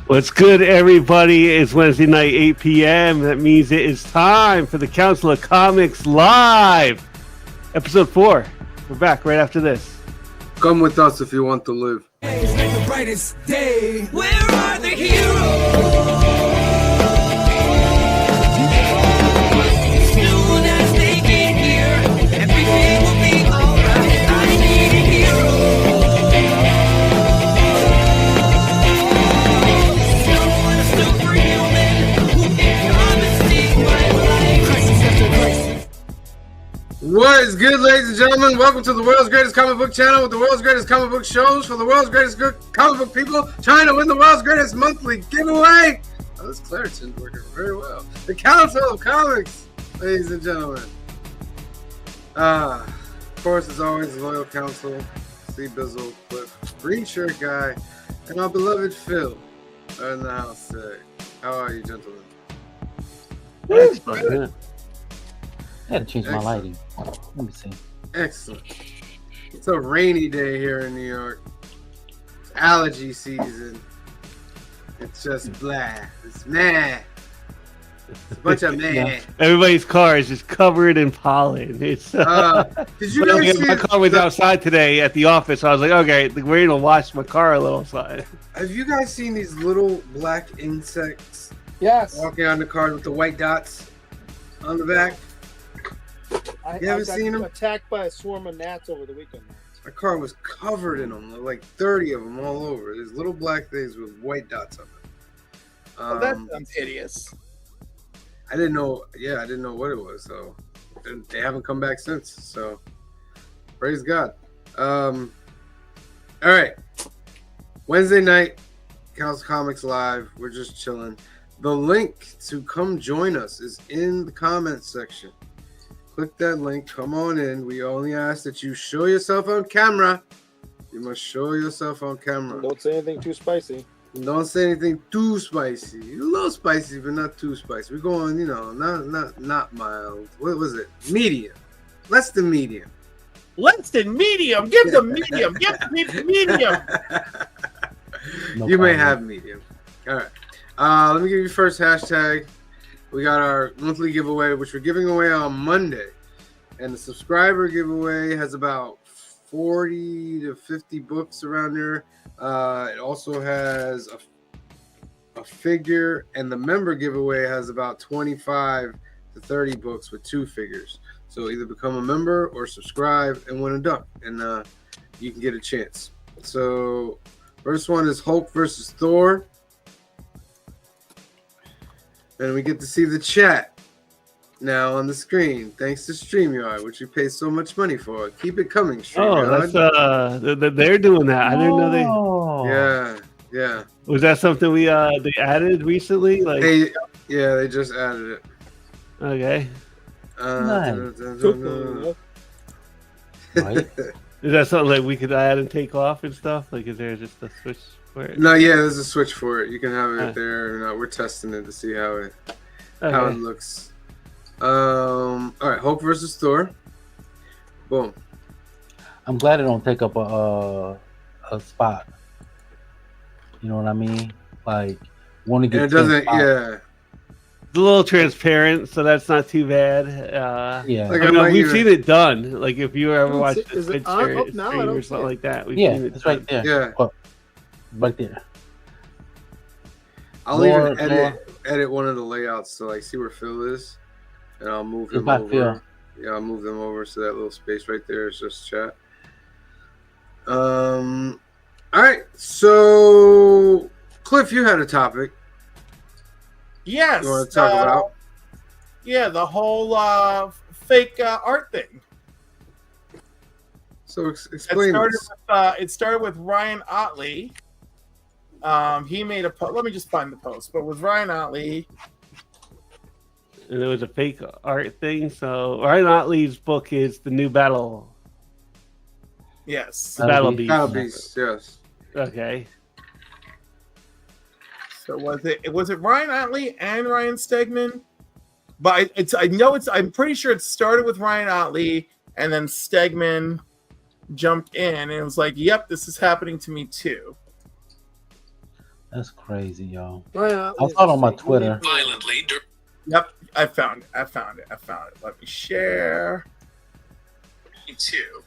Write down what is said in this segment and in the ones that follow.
What's good, everybody? It's Wednesday night, 8 p.m. That means it is time for the Council of Comics Live, episode 4. We're back right after this. Come with us if you want to live. It's like the brightest day. Where are the heroes? Soon as they get here, everything will be alright. I need a hero. Someone superhuman who can come and save my life. Crisis after crisis. What is good, ladies and gentlemen? Welcome to the world's greatest comic book channel with the world's greatest comic book shows for the world's greatest comic book people trying to win the world's greatest monthly giveaway. Oh, this Claritin's working very well. The Council of Comics, ladies and gentlemen. Of course, as always, the Loyal Council, C. Bizzle, Cliff, Green Shirt Guy, and our beloved Phil are in the house today. How are you, gentlemen? That's fun. I had to change my lighting. Let me see. Excellent. It's a rainy day here in New York. It's allergy season. It's just blah. It's meh. It's a bunch of meh. Yeah. Everybody's car is just covered in pollen. It's Did you guys see my car was outside today at the office. I was like, okay, we're gonna wash my car a little side. Have you guys seen these little black insects Yes. walking on the cars with the white dots on the back? I You haven't got seen 'em? attacked by a swarm of gnats over the weekend. My car was covered in them, like 30 of them all over. These little black things with white dots on them. Oh, that sounds hideous. I didn't know. Yeah, I didn't know what it was. So they haven't come back since. So praise God. All right. Wednesday night, Council Comics Live. We're just chilling. The link to come join us is in the comments section. Click that link. Come on in. We only ask that you show yourself on camera. You must show yourself on camera. Don't say anything too spicy. Don't say anything too spicy. A little spicy, but not too spicy. We're going, not mild. What was it? Medium. Less than medium. Less than medium. Give the medium. Give the medium. No You may problem. have medium. All right. Let me give you first hashtag. We got our monthly giveaway, which we're giving away on Monday. And the subscriber giveaway has about 40 to 50 books around there. It also has a figure, and the member giveaway has about 25 to 30 books with 2 figures. So either become a member or subscribe and win a duck, and you can get a chance. So first one is Hulk versus Thor. And we get to see the chat now on the screen, thanks to StreamYard, which we pay so much money for. Keep it coming, StreamYard. Oh, that's they're doing that. I didn't know they. Oh. Yeah. Was that something they added recently? Like, They just added it. okay, Nice. Right? is that something like we could add and take off and stuff? Like, is there just a switch for it? No, yeah, there's a switch for it. You can have it Ah. there. We're testing it to see how it Okay. looks. All right, Hulk versus Thor. Boom. I'm glad it don't take up a spot. You know what I mean? Like, want to And get it doesn't. 10 spots. Yeah. It's a little transparent, so that's not too bad. Yeah. Like, I I mean, might we've even- seen it done. Like, if you ever watched the Is it picture on? Oh, no, I stream don't or see something it. like that, we've Yeah, seen it it's done. right there. Yeah. Oh, right there. I'll Lord, even edit one of the layouts to like see where Phil is, and I'll move It's him not over. Phil. Yeah, I'll move them over so that little space right there is just chat. All right, so Cliff, you had a topic Yes. you want to talk about. Yeah, the whole fake art thing. So explain this. It started with Ryan Otley. He made a post. Let me just find the post. But with Ryan Otley, And there was a fake art thing. So Ryan Otley's book is The New Battle. yes. The Battle Battle Beast. Battle Beast, yes. Okay. So was it Ryan Otley and Ryan Stegman? But I'm pretty sure it started with Ryan Otley and then Stegman jumped in and it was like, yep, this is happening to me too. That's crazy, y'all. Well, I saw it on my Twitter. Violently. Yep, I found it. Let me share. Me too.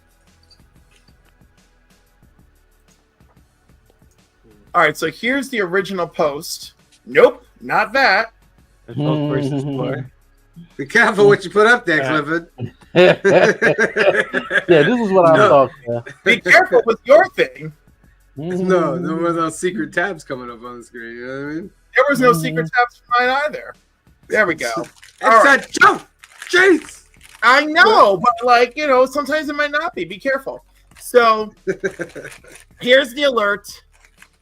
All right, so here's the original post. Nope, not that. That's Hulk versus Thor. Be careful what you put up there, Clifford. Yeah, this is what I'm talking about. Be careful with your thing. No, there were those secret tabs coming up on the screen. You know what I mean? There was no secret tabs for mine either. There we go. It's All right. a joke. Jeez. I know, but like, you know, sometimes it might not be. Be careful. So here's the alert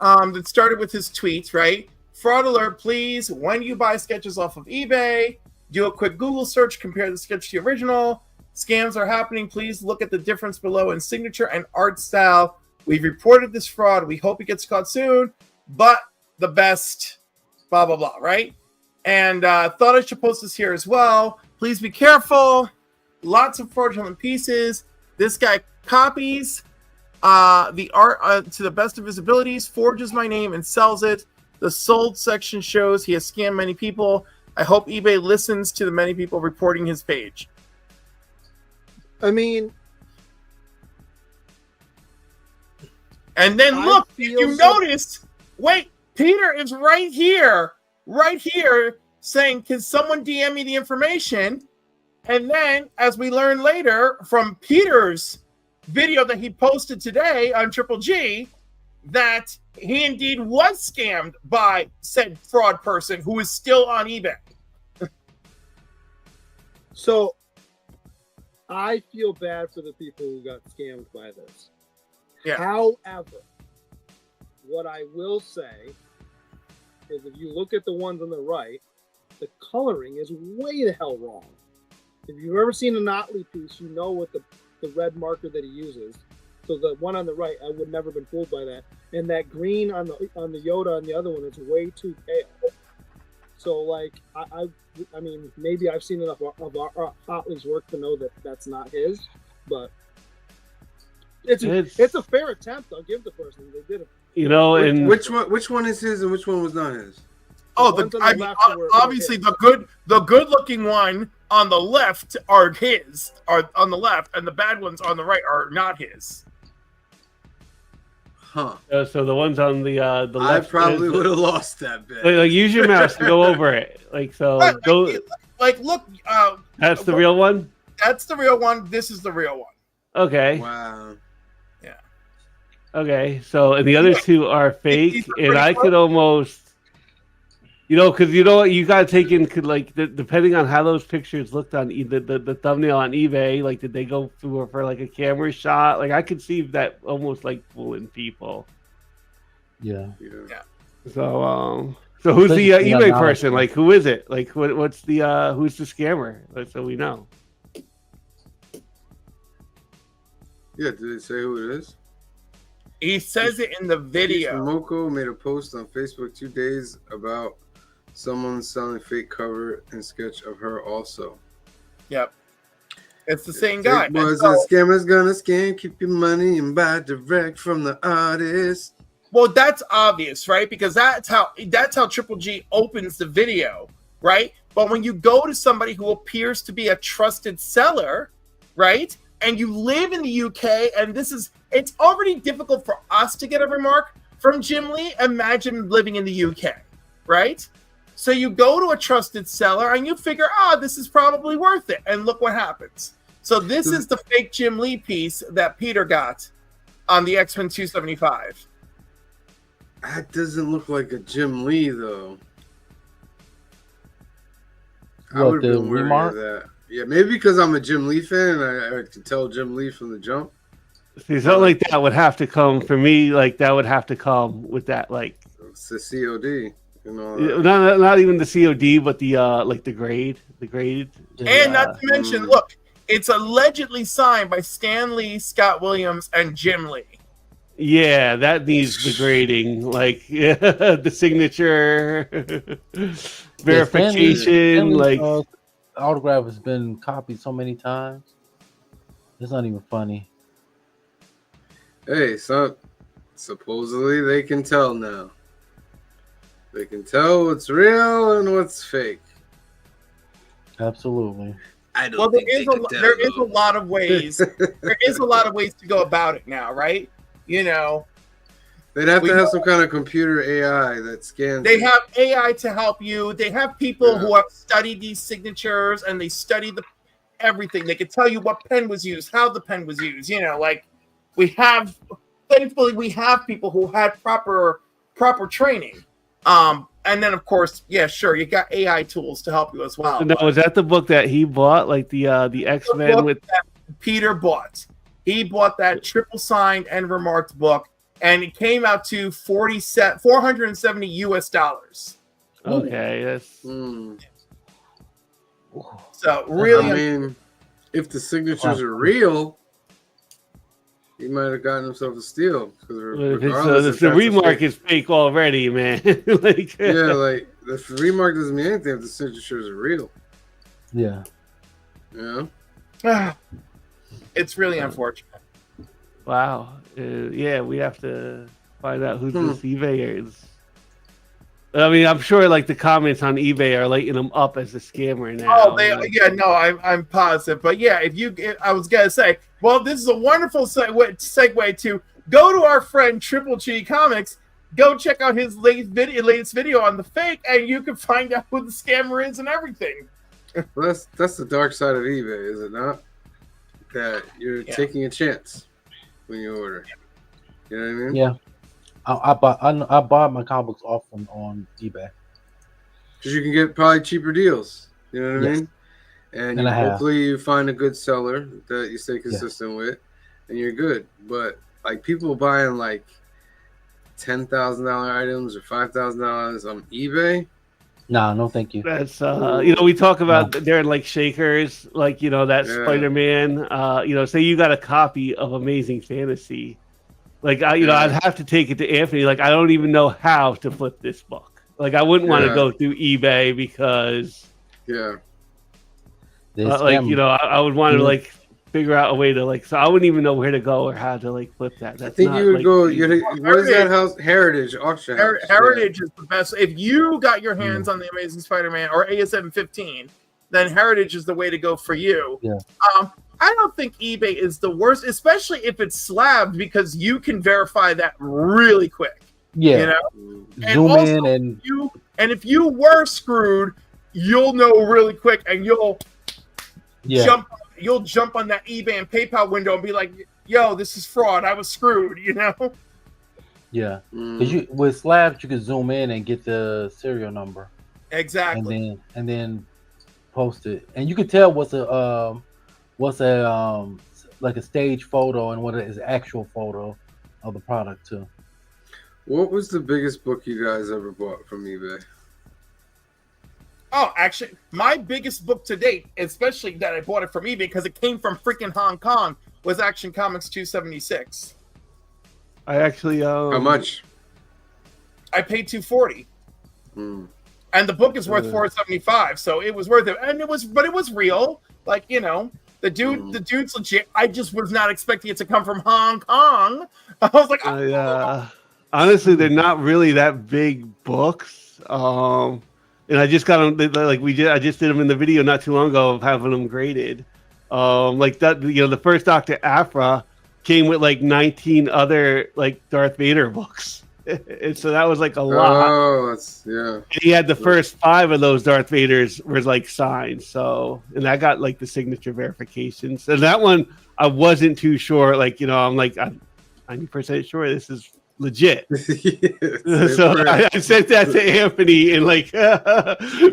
that started with his tweets, right? Fraud alert, please. When you buy sketches off of eBay, do a quick Google search, compare the sketch to the original. Scams are happening. Please look at the difference below in signature and art style. We've reported this fraud. We hope it gets caught soon, but the best, blah, blah, blah, right? And thought I should post this here as well. Please be careful. Lots of fraudulent pieces. This guy copies the art to the best of his abilities, forges my name, and sells it. The sold section shows he has scammed many people. I hope eBay listens to the many people reporting his page. I mean, And then I look, if feel you so- notice, wait, Peter is right here, saying, can someone DM me the information? And then, as we learn later from Peter's video that he posted today on Triple G, that he indeed was scammed by said fraud person who is still on eBay. so I feel bad for the people who got scammed by this. Yeah. However, what I will say is if you look at the ones on the right, the coloring is way the hell wrong. If you've ever seen an Otley piece, you know what the red marker that he uses. So the one on the right, I would never been fooled by that. And that green on the Yoda on the other one is way too pale. So like I mean maybe I've seen enough of Otley's work to know that that's not his, but it's a fair attempt. I'll give the person they did it. You know, and Which one is his and which one was not his? Oh, ones on the I mean, left were obviously his. the good looking one on the left are on the left, and the bad ones on the right are not his. Huh. so the ones on the I left, probably would have lost that bit. like, use your mouse to go over it. Like so, But, go. look, That's the real one. that's the real one. This is the real one. Okay. Wow. Okay. So and the other two are fake, These are and pretty I close. could almost, because you know what, you gotta take in like depending on how those pictures looked on the thumbnail on eBay. Like, did they go through for like a camera shot? Like, I could see that almost like fooling people. Yeah. So so who's the Especially eBay on person? Amazon. Like, who is it? Like, what's the who's the scammer? So we know. Yeah, did it say who it is? He says it in the video. Moko made a post on Facebook 2 days about someone selling fake cover and sketch of her also. Yep, it's the same guy. It was And a so- scammer's gonna scam, keep your money and buy direct from the artist. Well, that's obvious, right? Because that's how Triple G opens the video, right? But when you go to somebody who appears to be a trusted seller, right? And you live in the UK, and it's already difficult for us to get a remark from Jim Lee. Imagine living in the UK, right? So you go to a trusted seller and you figure, this is probably worth it. And look what happens. So this is the fake Jim Lee piece that Peter got on the X-Men 275. That doesn't look like a Jim Lee though. I What, would the have been wary remark? of that. Yeah, maybe because I'm a Jim Lee fan and I could tell Jim Lee from the jump. See, something like that would have to come for me. Like, that would have to come with that, like, It's the COD. not even the COD, but the like the grade. And not to mention, look, it's allegedly signed by Stan Lee, Scott Williams, and Jim Lee. Yeah, that needs the grading, like the signature verification. Stanley's, Like, autograph has been copied so many times. It's not even funny. Hey, so supposedly they can tell now. They can tell what's real and what's fake. Absolutely. I don't Well, there think is they a can tell, there is a though. lot of ways. There is a lot of ways to go about it now, right? You know, They'd have We to have some kind of computer AI that scans. they it. have AI to help you. They have people Yeah. who have studied these signatures and they study the everything. They could tell you what pen was used, how the pen was used. You know, like we have. Thankfully, we have people who had proper training. And then of course, yeah, sure, you got AI tools to help you as well. No, but was that the book that he bought? Like the X-Men book with that Peter bought. He bought that triple signed and remarked book, and it came out to 470 US dollars. okay, that's Hmm. So really, I mean, if the signatures are real, he might have gotten himself a steal. if Regardless it's, if the that's a remark fake- is fake already, man. Like yeah, like the remark doesn't mean anything if the signatures are real. Yeah. You know? it's really unfortunate. wow, yeah, we have to find out who this eBay is. I mean, I'm sure like the comments on eBay are lighting them up as a scammer now. Oh, Like, yeah, no, I'm positive, but yeah, I was gonna say, well, this is a wonderful segue to go to our friend Triple G Comics, go check out his latest video on the fake, and you can find out who the scammer is and everything. Well, that's the dark side of eBay, is it not? That you're taking a chance when you order. You know what I mean? Yeah. I bought my comic books off on eBay. Because you can get probably cheaper deals. You know what I Yes. mean? And And I have. hopefully you find a good seller that you stay consistent with, and you're good. But like people buying like $10,000 items or $5,000 on eBay. Nah, no, thank you. that's we talk about they're like shakers, like that Yeah. Spider-Man. Say you got a copy of Amazing Fantasy. Like I'd have to take it to Anthony. Like I don't even know how to flip this book. Like I wouldn't want to go through eBay because, Yeah. I would want to like figure out a way to like. So I wouldn't even know where to go or how to like flip that. That's I think not, you would like, go. easy. What is that house? Heritage auction house. Heritage is the best. If you got your hands on the Amazing Spider-Man or ASM 15, then Heritage is the way to go for you. Yeah. I don't think eBay is the worst, especially if it's slabbed, because you can verify that really quick. Yeah. You know? And Zoom also, in and if you were screwed, you'll know really quick, and you'll jump on that eBay and PayPal window and be like, "Yo, this is fraud. I was screwed." You know? yeah. Because with slabs you can zoom in and get the serial number. Exactly. And then post it, and you can tell what's a like a stage photo and what is an actual photo of the product too. What was the biggest book you guys ever bought from eBay? Oh, actually, my biggest book to date, especially that I bought it from eBay because it came from freaking Hong Kong, was Action Comics 276. I actually How much? I paid $240, and the book is worth $475, so it was worth it. And it was real. Like, the dude's legit. I just was not expecting it to come from Hong Kong. I was like, honestly, they're not really that big books. And I just got them I just did them in the video not too long ago of having them graded. Like that, the first Dr. Aphra came with like 19 other like Darth Vader books. And so that was like a lot. Oh, that's And he had the first 5 of those Darth Vaders were like signed. So, and I got like the signature verifications. And that one, I wasn't too sure. Like, I'm like, I'm 90% sure this is legit. So I sent that to Anthony and like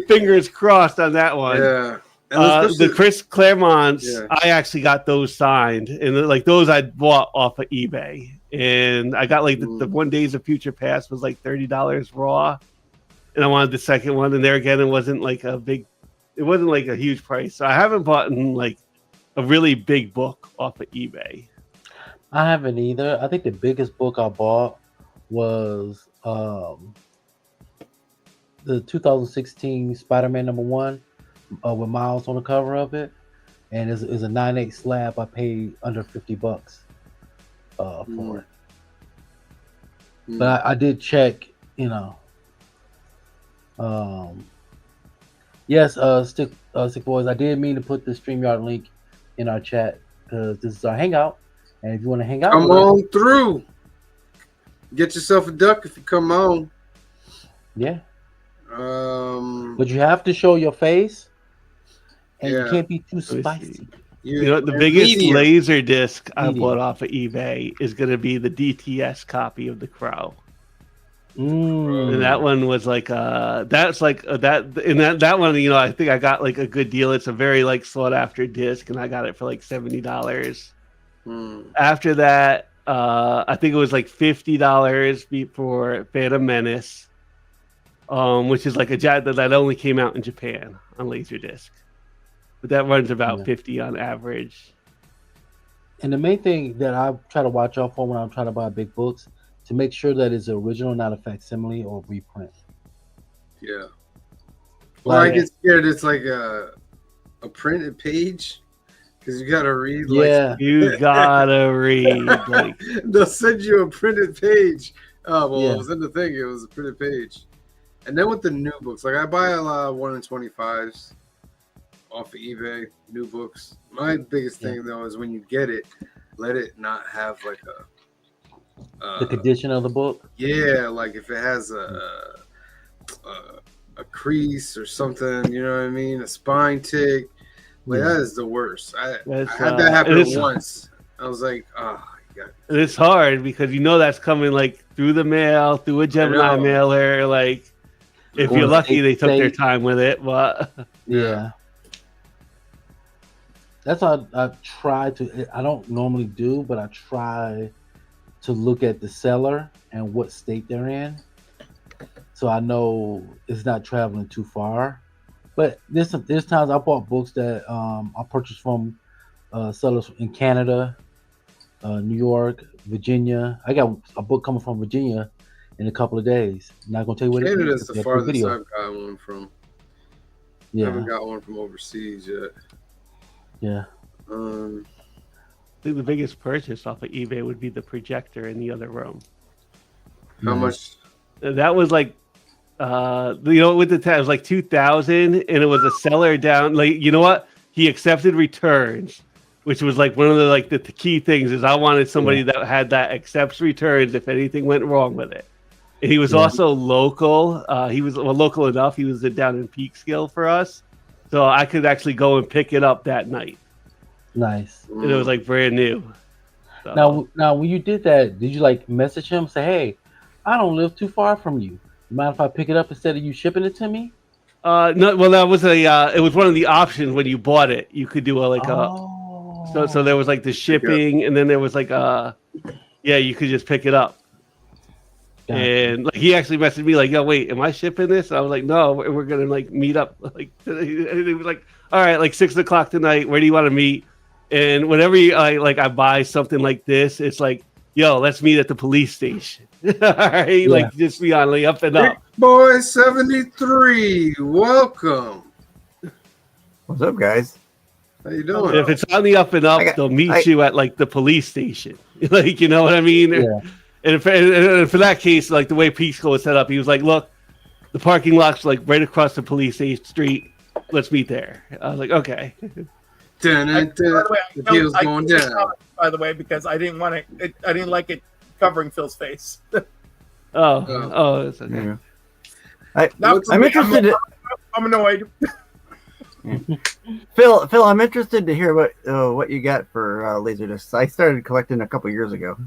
fingers crossed on that one. Yeah. The Chris Claremonts, I actually got those signed, and like those I bought off of eBay, and I got like the 1 Days of Future Past was like $30 raw, and I wanted the second one, and there again it wasn't like a huge price, so I haven't bought like a really big book off of eBay. I haven't either. I think the biggest book I bought was the 2016 Spider-Man #1 with Miles on the cover of it, and it's a 9/8 slab. I paid under $50 for it. But I did check, Um, yes, Stick Boys. I did mean to put the StreamYard link in our chat because this is our hangout, and if you want to hang out Come with us, on through. Get yourself a duck if you come on. yeah. Um, But you have to show your face, and you Yeah. can't be too me see. spicy. You know, the and biggest medium. laser disc I Medium. bought off of eBay is going to be the DTS copy of The Crow. And that one was like that's like that and that one, you know, I think I got like a good deal. It's a very like sought after disc, and I got it for like $70. Hmm. After that, I think it was like $50 for Phantom Menace, which is like a jet that only came out in Japan on Laserdisc, but that runs about Yeah. 50 on average. And the main thing that I try to watch out for when I'm trying to buy big books to make sure that it's original, not a facsimile or reprint. Yeah. Well, I Like, get scared. It's like a printed page because you gotta read. yeah, You gotta read. Like, They'll send you a printed page. Oh well, Yeah. it was in the thing. It was a printed page. And then with the new books, like I buy a lot of 1 in 25s off of eBay. New books. My biggest thing though is when you get it, let it not have like the condition of the book. yeah, like if it has a crease or something, you know what I mean, a spine tick. Like Yeah. that is the worst. I That's, had that happen it's- once. I was like, oh, you got it's hard because you know that's coming like through the mail, through a Gemini know. mailer. Like, if Or you're lucky, state they took their state. time with it. But Yeah. That's how I try to. I don't normally do, but I try to look at the seller and what state they're in, so I know it's not traveling too far. But there's times I bought books that I purchased from sellers in Canada, New York, Virginia. I got a book coming from Virginia in a couple of days. I'm not gonna tell you what it Canada's is. the That's farthest video. I've got one from. I Yeah, haven't got one from overseas yet. yeah. Um, I think the biggest purchase off of eBay would be the projector in the other room. how Nice. much? That was like, you know, with the tab, it was like 2,000, and it was a seller down. Like, you know what? He accepted returns, which was like one of the key things is I wanted somebody that had that accepts returns if anything went wrong with it. And he was Yeah. also local. He was local enough. He was down in Peekskill for us, so I could actually go and pick it up that night. Nice. And it was like brand new. So, Now, when you did that, did you like message him, say, "Hey, I don't live too far from you. Mind if I pick it up instead of you shipping it to me?" no, well, that was it was one of the options when you bought it. You could do so there was like the shipping, and then there was like you could just pick it up. Gotcha. And like he actually messaged me like, "Yo, wait, am I shipping this?" And I was like, "No, we're gonna like meet up." Like, and he was like, "All right, like 6 o'clock tonight. Where do you want to meet?" And whenever I buy something like this, it's like, "Yo, let's meet at the police station." All right, like just be on up and up. Boy 73, welcome. What's up, guys? How you doing? If it's on the up and up, they'll meet you at like the police station. Like, you know what I mean? Yeah. And for that case, like the way Peekskill was set up, he was like, "Look, the parking lot's like right across the police street. Let's meet there." I was like, "Okay." The deal's going down. By the way, because I didn't want it. I didn't like it covering Phil's face. Oh, it's okay. Yeah. I'm interested. I'm annoyed. Phil, I'm interested to hear what you got for Laserdiscs. I started collecting a couple years ago,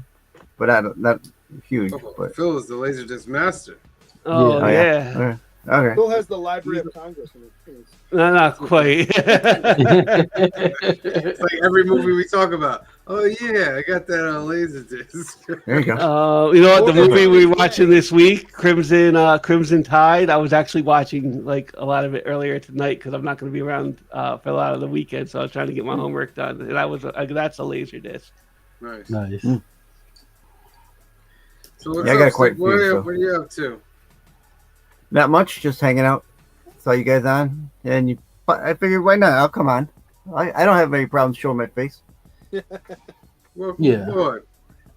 but not huge. Oh, But Phil is the Laserdisc master. Oh, yeah. yeah. Okay. Phil has the Library of Congress in his No, not quite. It's like every movie we talk about. Oh yeah, I got that on Laserdisc. There you go. You know what? The movie we're watching this week, Crimson Tide. I was actually watching like a lot of it earlier tonight because I'm not going to be around for a lot of the weekend, so I was trying to get my homework done. And that's a Laserdisc. Nice. Nice. So what's Yeah, I got up, quite a Steve? What few, so. are you up to? Not much, just hanging out. Saw you guys on, and I figured why not? I'll come on. I don't have any problems showing my face. Welcome Yeah. aboard.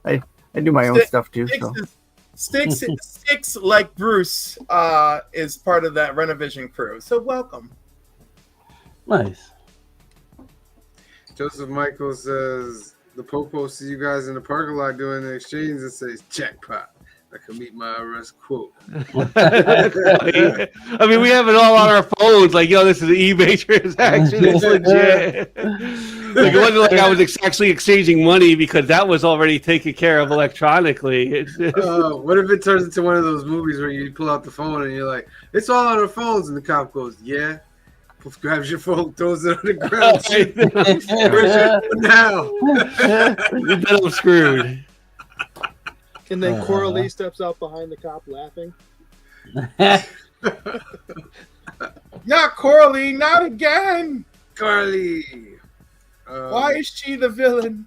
I do my own Sticks- stuff too. Sticks So. Sticks like Bruce is part of that Renovision crew. So welcome. Nice. Joseph Michael says the Popo see you guys in the parking lot doing the exchange and says jackpot. I can meet my arrest quote. I mean, we have it all on our phones. Like, yo, this is an eBay transaction. It's legit. Like, it wasn't like I was actually exchanging money because that was already taken care of electronically. It's just... What if it turns into one of those movies where you pull out the phone and you're like, it's all on our phones, and the cop goes, yeah. Grabs your phone, throws it on the ground. Now. Then I'm screwed. And then Coralie steps out behind the cop laughing. Not Coralie, not again. Carly. Why is she the villain?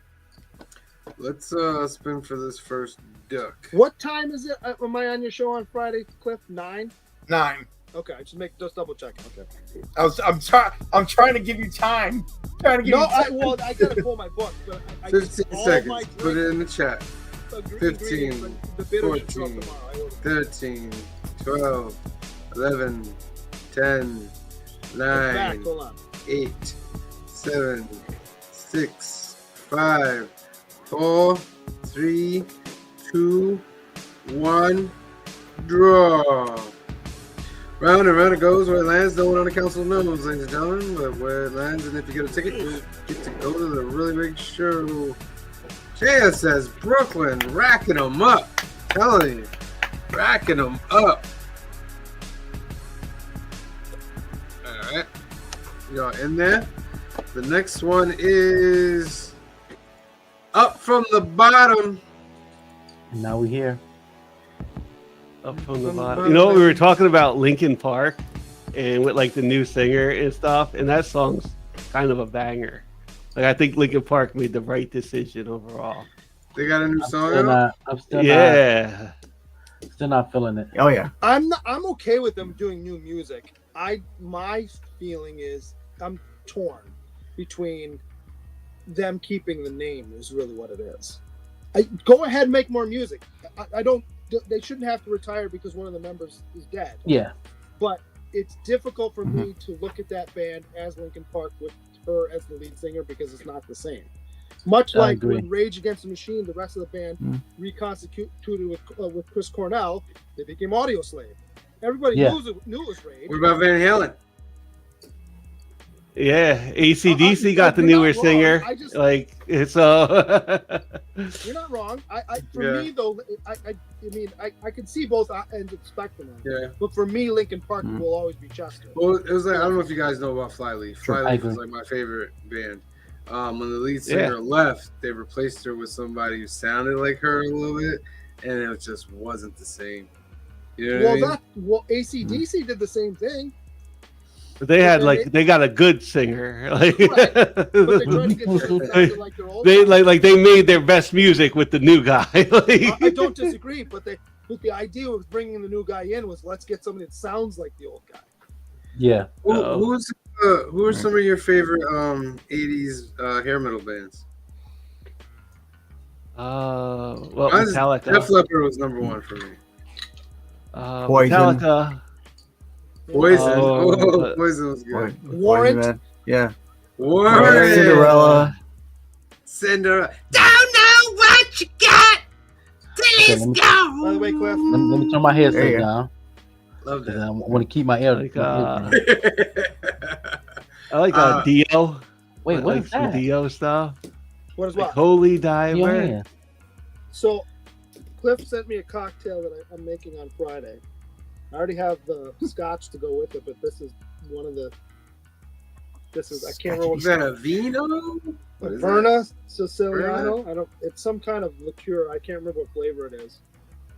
Let's spin for this first duck. What time is it? Am I on your show on Friday, Cliff? 9? 9. Okay, just double checking. Okay. I'm trying to give you time. Trying to give you time. I gotta pull my book. But 15 seconds. Put it in the chat. 15, the bitter should show up 14, tomorrow. I ordered. 13, 12, 11, 10, Back, 9, hold on. 8, 7, 6, 5, 4, 3, 2, 1. Draw. Round and round it goes. Where it lands, no one on the council knows, ladies and gentlemen. But where it lands, and if you get a ticket, you get to go to the really big show. Jaya says Brooklyn, racking them up. Telling you, racking them up. All right, y'all in there. The next one is up from the bottom. And now we're here. Up from the bottom. You know, we were talking about Linkin Park and with like the new singer and stuff, and that song's kind of a banger. Like, I think Linkin Park made the right decision overall. They got a new song out? I'm still not feeling it. Oh yeah. I'm okay with them doing new music. My feeling is I'm torn between them keeping the name is really what it is. Go ahead and make more music. I don't. They shouldn't have to retire because one of the members is dead. Yeah. But it's difficult for me to look at that band as Linkin Park with her as the lead singer because it's not the same. Much like when Rage Against the Machine, the rest of the band reconstituted with Chris Cornell, they became Audio Slave. Everybody knew it was Rage. What about Van Halen? Yeah, AC/DC got the newer singer. Like, it's You're not wrong. For me though, I mean, I can see both ends of the spectrum. Yeah. But for me, Linkin Park will always be Chester. Well, it was like, I don't know if you guys know about Flyleaf. Flyleaf was like my favorite band. When the lead singer left, they replaced her with somebody who sounded like her a little bit, and it just wasn't the same. You know what I mean? AC/DC did the same thing. But they had they got a good singer. Like, right. But they're trying to get like their old they made their best music with the new guy. I don't disagree, but the idea of bringing the new guy in was let's get somebody that sounds like the old guy. Yeah. Who are some of your favorite 80s hair metal bands? Well, Metallica. Def Leppard was number one for me. Poison. Metallica. Poison. Poison was good. Warrant. Yeah. Warrant. Cinderella. Don't know what you got till it's gone. By the way, Cliff. Let me turn my headset down. Love that. I want to keep my ear. I like Dio. Wait, what is that? Dio stuff. What is like what? Holy Diver. Yeah. So, Cliff sent me a cocktail that I'm making on Friday. I already have the scotch to go with it, but this is one of the. This is I can't remember. Is that a vino? Verna Siciliano. I don't. It's some kind of liqueur. I can't remember what flavor it is.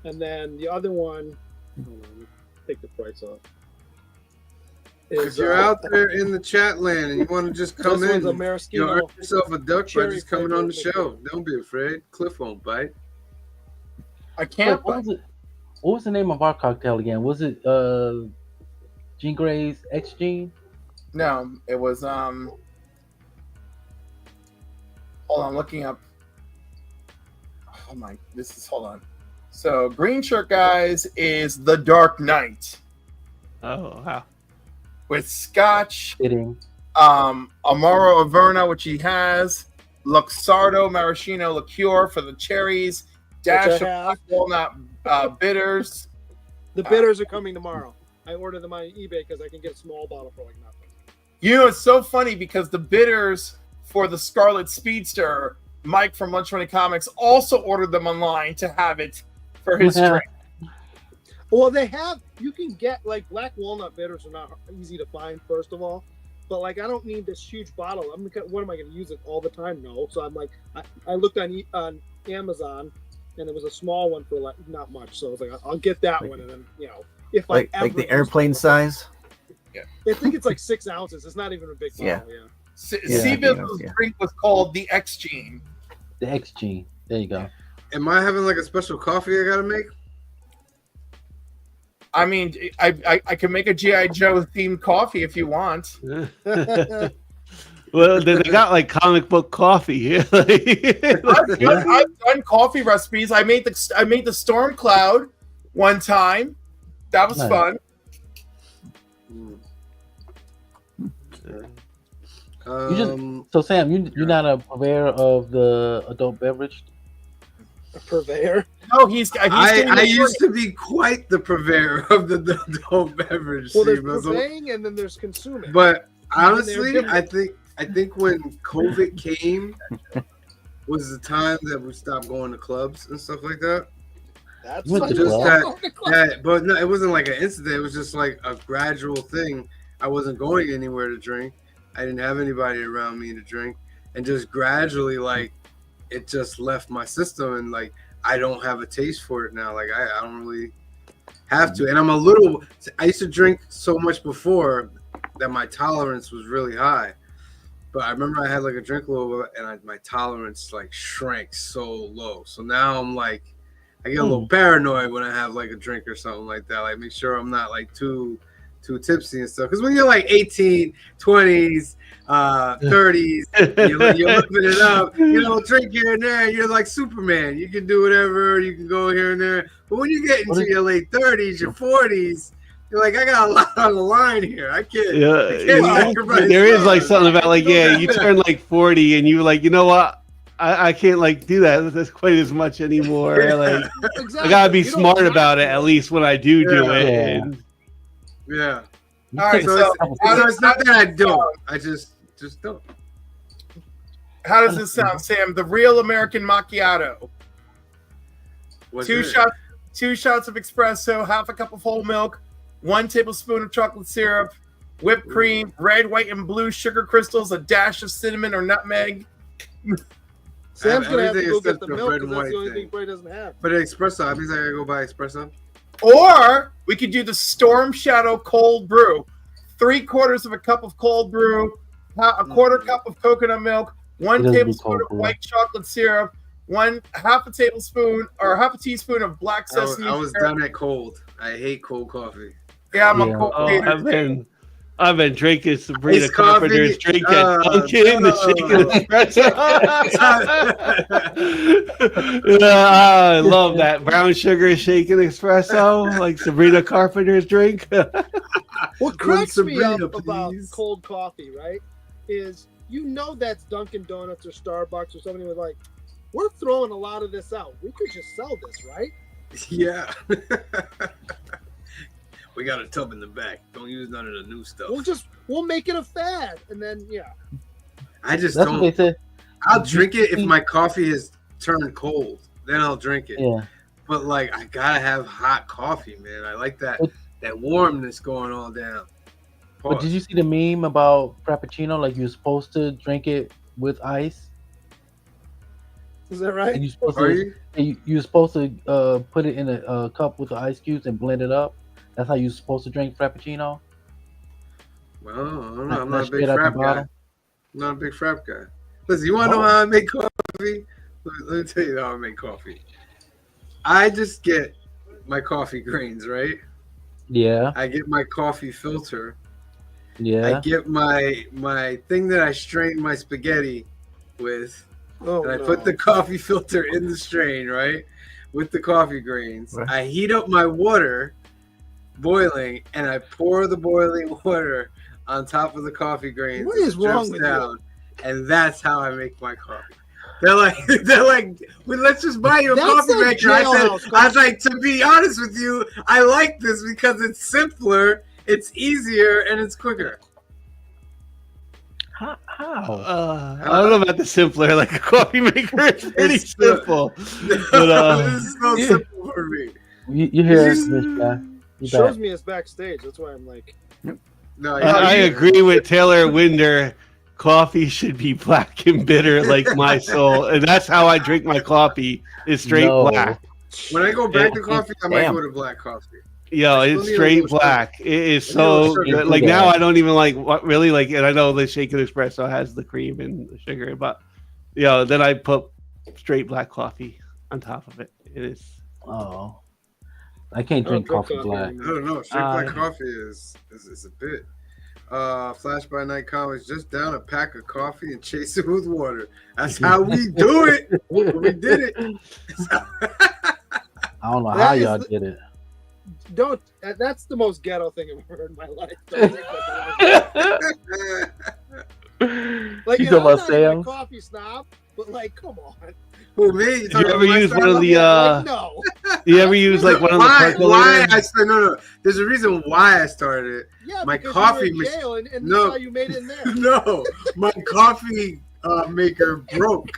And then the other one. Hold on, take the price off. If you're out there in the chat land and you want to just come in, a maraschino, earn yourself a duck by just coming on the flavor. show. Don't be afraid. Cliff won't bite. I can't. What was the name of our cocktail again? Was it Jean Grey's X Gene? No, it was hold on, I'm looking up. Oh my, hold on. So green shirt, guys, is The Dark Knight Oh wow. with Scotch, Fitting. Amaro Averna, which he has, Luxardo Maraschino liqueur for the cherries, dash of have. black walnut bitters. The bitters are coming tomorrow. I ordered them on eBay because I can get a small bottle for like nothing. You know, it's so funny because the bitters for the Scarlet Speedster, Mike from Lunch Money Comics also ordered them online to have it for his drink. Well, they have. You can get like black walnut bitters are not easy to find, first of all. But like, I don't need this huge bottle. What am I going to use it all the time? No. So I'm like, I looked on Amazon, and it was a small one for like not much. So I was like, I'll get that one, and then if Like I ever the airplane size. I think it's like 6 ounces. It's not even a big bottle. Yeah. Seabill's drink was called the X Gene. The X Gene. There you go. Am I having like a special coffee I gotta make? I mean, I can make a G.I. Joe themed coffee if you want. Well, they got like comic book coffee. I've done coffee recipes. I made the Storm Cloud one time. That was Nice. fun. So Sam, you're not a purveyor of the adult beverage? A purveyor. No, he's doing I the used to be quite the purveyor of the adult beverage. Well, there's Steve. purveying and then there's consuming. But They're honestly, different. I think when COVID came was the time that we stopped going to clubs and stuff like that. That's You went to Just clubs? but no, it wasn't like an incident. It was just like a gradual thing. I wasn't going anywhere to drink. I didn't have anybody around me to drink, and just gradually, like, it just left my system, and like I don't have a taste for it now. Like I don't really have to, and I used to drink so much before that my tolerance was really high. But I remember I had like a drink a little bit, and my tolerance like shrank so low. So now I'm like, I get a little paranoid when I have like a drink or something like that. Like make sure I'm not like too tipsy and stuff. Because when you're like 18, 20s, 30s, you're living it up, drink here and there. You're like Superman. You can do whatever. You can go here and there. But when you get into your late 30s, your 40s, you're like, I got a lot on the line here. I can't. There is like something about like, you turn like 40 and you like, you know what? I can't like do that quite as much anymore. Like exactly. I gotta be smart about it at least when I do it. Yeah. And Yeah. You All right, take- so It's not that I don't. I just don't. how does this sound, Sam? The real American macchiato. What's Two shots of espresso, half a cup of whole milk, 1 tablespoon of chocolate syrup, whipped cream, red, white, and blue sugar crystals, a dash of cinnamon or nutmeg. Sam's gonna have to Everything go except get the the milk red because and that's white the only thing. thing Bray doesn't have. But espresso, that means I gotta go buy espresso. Or we could do the Storm Shadow cold brew. 3/4 of a cup of cold brew, a quarter cup of coconut milk, It 1 doesn't do tablespoon cold of brew. white chocolate syrup, half a tablespoon or half a teaspoon of black sesame. I was syrup. done at cold. I hate cold coffee. Yeah, I'm Yeah. a cold oh, hater. I've been drinking Sabrina Iced coffee, Carpenter's drink at Dunkin', the shaken espresso. I love that brown sugar shaken espresso, like Sabrina Carpenter's drink. What cracks me Sabrina, up about please. cold coffee, right, is that's Dunkin' Donuts or Starbucks or somebody was like, we're throwing a lot of this out. We could just sell this, right? Yeah. We got a tub in the back. Don't use none of the new stuff. We'll make it a fad, and then I just That's what they don't. said. I'll drink it if my coffee has turned cold. Then I'll drink it. Yeah. But like, I gotta have hot coffee, man. I like that warmness going all down. But did you see the meme about Frappuccino? Like you're supposed to drink it with ice, is that right? and you're supposed Are to you? you're supposed to put it in a cup with the ice cubes and blend it up. That's how you're supposed to drink Frappuccino. Well, I don't know. I'm Not not a big straight out the frap guy. bottle? I'm not a big frap guy. Listen, you want to know how I make coffee? Let me tell you how I make coffee. I just get my coffee grains, right? Yeah, I get my coffee filter. yeah. I get my thing that I strain my spaghetti with, Oh, and I no. put the coffee filter in the strain, right? with the coffee grains. Right. I heat up my water, boiling, and I pour the boiling water on top of the coffee grains. What is and it wrong drips with you? And that's how I make my coffee. They're like, well, let's just buy you a That's coffee like maker. I jailhouse was like, to be honest with you, I like this because it's simpler, it's easier, and it's quicker. How? I don't know about the simpler. Like a coffee maker is pretty It's simple. But This is so simple for me. You hear this guy? You Shows back. me it's backstage. That's why I'm like, No, I agree with Taylor Winder. Coffee should be black and bitter like my soul, and that's how I drink my coffee. Is straight No. black. When I go back to coffee, I might Damn. go to black coffee. Yo, I still it's need a straight little black. It is I need a little so sugar. good. Like now, I don't even like what really like. And I know the shaken espresso has the cream and the sugar, but then I put straight black coffee on top of it. It is. Oh, I can't I don't drink coffee black. I don't know. Straight black coffee is a bit. Flash by Night Comics, just down a pack of coffee and chase it with water. That's how we do it. We did it. I don't know That how is y'all the- did it. don't. That's the most ghetto thing I've ever heard in my life. Don't take that back. Like, You you know, talking I'm about not even a Sam? coffee snob, but like, come on. Who, me? You Did talking you about ever my use one style? of the? Like, no. You ever use like one of the Why percolators? I said no. There's a reason why I started it. Yeah, My because coffee you were in mach- jail and No. that's how you made it in there. No, my coffee maker broke.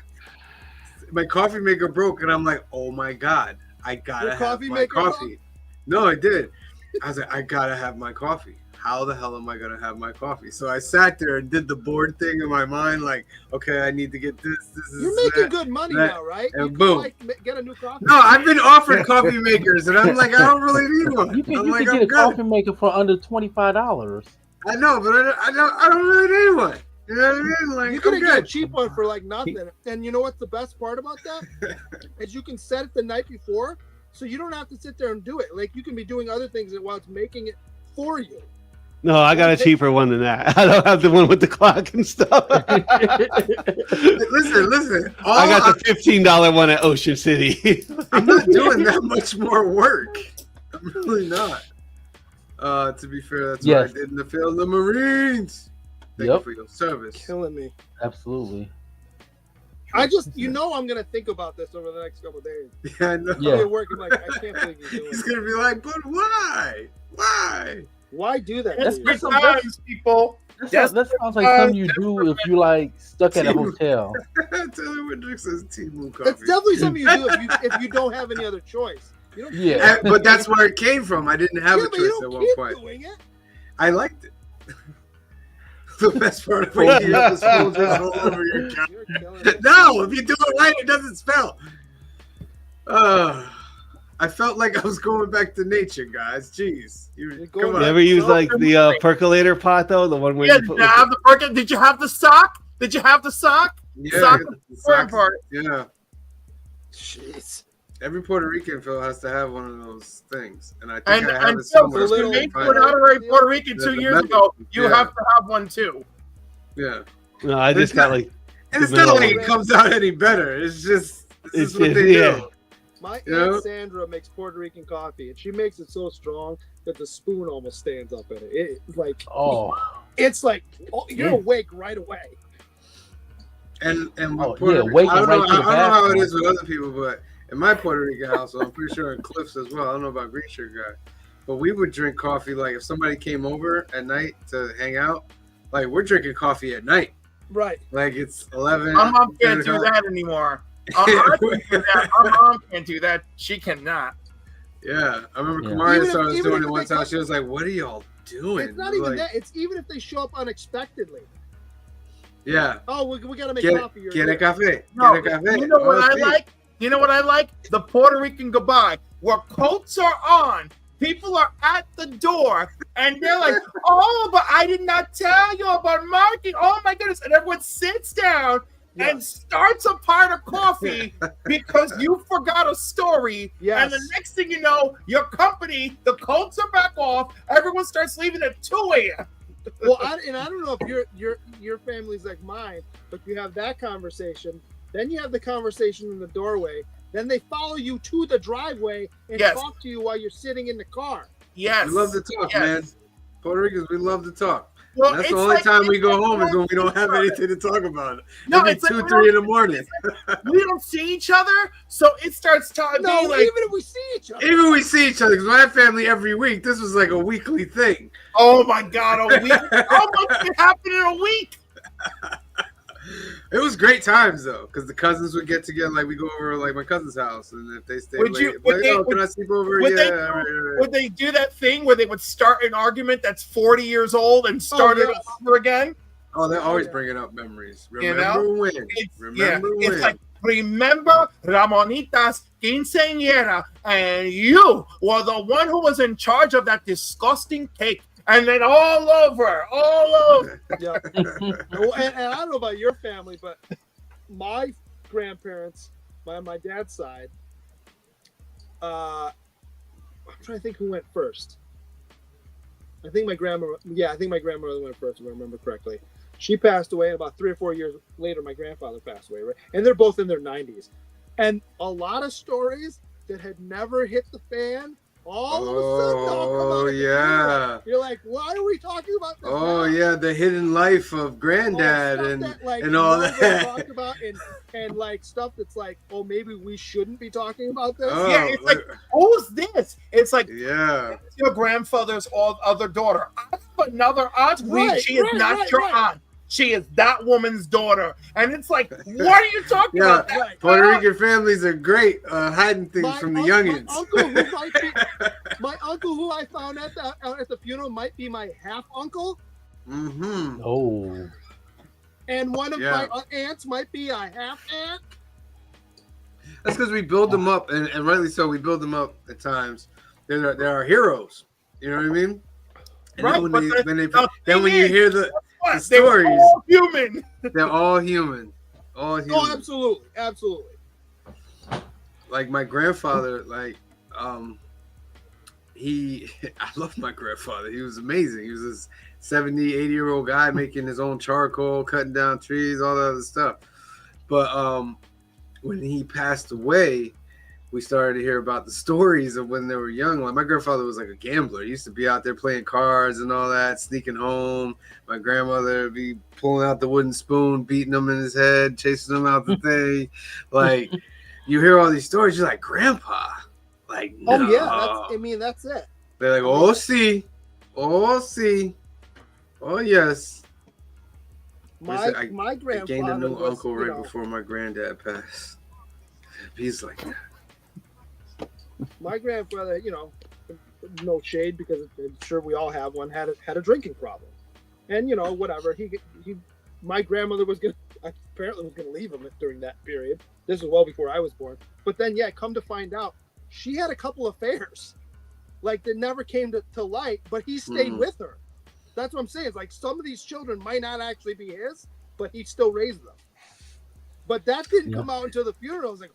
My coffee maker broke, and I'm like, oh my god, I gotta Your have coffee my maker coffee. No, I did. I was like, I gotta have my coffee. How the hell am I gonna have my coffee? So I sat there and did the board thing in my mind, like, okay, I need to get this. This is You're making that. good money that, now, right? and You boom. can like get a new coffee. No, I've been offered coffee makers, and I'm like, I don't really need one. You can, I'm you like, can I'm get a good. coffee maker for under $25. I know, but I don't really need one. You know what I mean? Like, You I'm could get a good. cheap one for like nothing. And you know what's the best part about that? Is you can set it the night before, so you don't have to sit there and do it. Like you can be doing other things while it's making it for you. No, I got a cheaper one than that. I don't have the one with the clock and stuff. Listen. I got the $15 one at Ocean City. I'm not doing that much more work. I'm really not. To be fair, that's Yes. what I did in the field of the Marines. Thank Yep. you for your service. Killing me. Absolutely. I just, I'm gonna think about this over the next couple of days. Yeah, I know. Yeah. I'll be working like I can't believe you're doing He's it. gonna be like, but why? Why? Why do that? It's to good you? times, people. Yes, That sounds like something you do if you like stuck at a hotel. Taylor Winter says T-Moon Coffee. That's definitely something you do if you don't have any other choice. You don't Yeah. But that's where it came from. I didn't have yeah, a but you choice at don't one keep point. doing it. I liked it. The best part of it, you have the soldiers all over your couch. You're killing it. No, if you do it right, it doesn't spell. I felt like I was going back to nature, guys. Jeez, You're come going You on. ever use like the percolator pot though? The one where Yeah, you did put you have the perk? Did you have the sock? Did you have the sock? Yeah, Sock the important part. yeah. Jeez. Every Puerto Rican Phil has to have one of those things, and I think And, I have and it Phil, somewhere. since we Little- made Right. you an honorary Puerto Rican The 2 years metal- ago, you yeah. have to have one too. Yeah, No, I just got like and it's The not middle like one. it comes out any better. It's just this It's is what just- they yeah. do. My You know? Aunt Sandra makes Puerto Rican coffee, and she makes it so strong that the spoon almost stands up in it. It's like you're awake right away. And Oh, Puerto yeah, Rican, waking I don't right know, to the I don't know how it bathroom. is with other people, but in my Puerto Rican household, I'm pretty sure in Cliff's as well. I don't know about Green Sugar Guy, but we would drink coffee like if somebody came over at night to hang out, like we're drinking coffee at night. Right. Like it's 11. My mom 10 can't do o'clock. that anymore. I can't do that. My mom can't do that. She cannot. Yeah, I remember Yeah. Kamari Even if- saw us even doing if it one they time. come- She was like, "What are y'all doing?" It's not even Like, that. It's even if they show up unexpectedly. Yeah, Oh, we gotta make get coffee. You're get a here. cafe. No, Get a cafe. you know what Oh, I see. like? You know what I like? The Puerto Rican goodbye, where coats are on, people are at the door, and they're like, "Oh, but I did not tell you about marketing. Oh my goodness!" And everyone sits down and starts a pot of coffee because you forgot a story. Yes. And the next thing you know, your company, the coats are back off. Everyone starts leaving at 2 a.m. Well, I don't know if your family's like mine, but you have that conversation. Then you have the conversation in the doorway Then they follow you to the driveway and Yes. talk to you while you're sitting in the car. Yes. We love to talk, man. Puerto Ricans, we love to talk. Well, That's it's the only like- time we it's go like home is when we don't have grandfather. anything to talk about. No, It'd be it's like 2, we 3 in the don't- morning. We don't see each other, so it starts talking. No, like, even if we see each other. Even we see each other, because I have family every week. This was like a weekly thing. oh my god, a week! How much can happen in a week? It was great times though, because the cousins would get together. Like we go over like my cousin's house, and if they stay Would late, you- like, would they- oh, can I sleep over? would Yeah, they- right, right. Would they do that thing where they would start an argument that's 40 years old and start it yes. over again? Oh, they're always yeah. bringing up memories. You Remember know? when? It's, Remember yeah, when? it's like, remember Ramonita's quinceañera, and you were the one who was in charge of that disgusting cake. And then all over. Yeah. Well, and I don't know about your family, but my grandparents, my dad's side, I'm trying to think who went first. I think my grandmother went first, if I remember correctly. She passed away, and about 3 or 4 years later, my grandfather passed away, right? And they're both in their 90s. And a lot of stories that had never hit the fan, all of a sudden, they'll come out Oh at the yeah. funeral. You're like, why are we talking about this Oh now? yeah, the hidden life of granddad Stuff and that, like, and all no one that. talked about, and like stuff that's like, oh, maybe we shouldn't be talking about this. Oh, Yeah, it's like, who's this? It's like yeah. your grandfather's other daughter. I have another aunt. Right, She is right, not right, your right. aunt. She is that woman's daughter. And it's like, what are you talking Yeah. about? That? Right. Puerto Rican families are great hiding things My from the un- youngins. My uncle who I found at the funeral might be my half uncle, Mm-hmm. Oh, and one of Yeah. my aunts might be a half aunt. That's because we build them up, and rightly so. We build them up at times. They're our heroes. You know what I mean? And Right, then but then when you hear the What? The They were stories. all human. they're all human, all human. Oh, absolutely. Like my grandfather, he I love my grandfather. He was amazing. He was this 70, 80-year-old guy making his own charcoal, cutting down trees, all that other stuff. But when he passed away, we started to hear about the stories of when they were young. Like my grandfather was like a gambler. He used to be out there playing cards and all that, sneaking home. My grandmother would be pulling out the wooden spoon, beating him in his head, chasing him out the thing. Like you hear all these stories, you're like, Grandpa. Like, no. Oh yeah, that's it. They're like, oh see, oh yes. My I grandfather gained a new was, uncle you right know, before my granddad passed. He's like that. my grandfather, no shade because I'm sure we all have one, had a drinking problem, and whatever my grandmother apparently was gonna leave him during that period. This was well before I was born, but then come to find out, she had a couple affairs, like that never came to light, but he stayed with her. That's what I'm saying. It's like some of these children might not actually be his, but he still raised them. But that didn't come out until the funeral. I was like,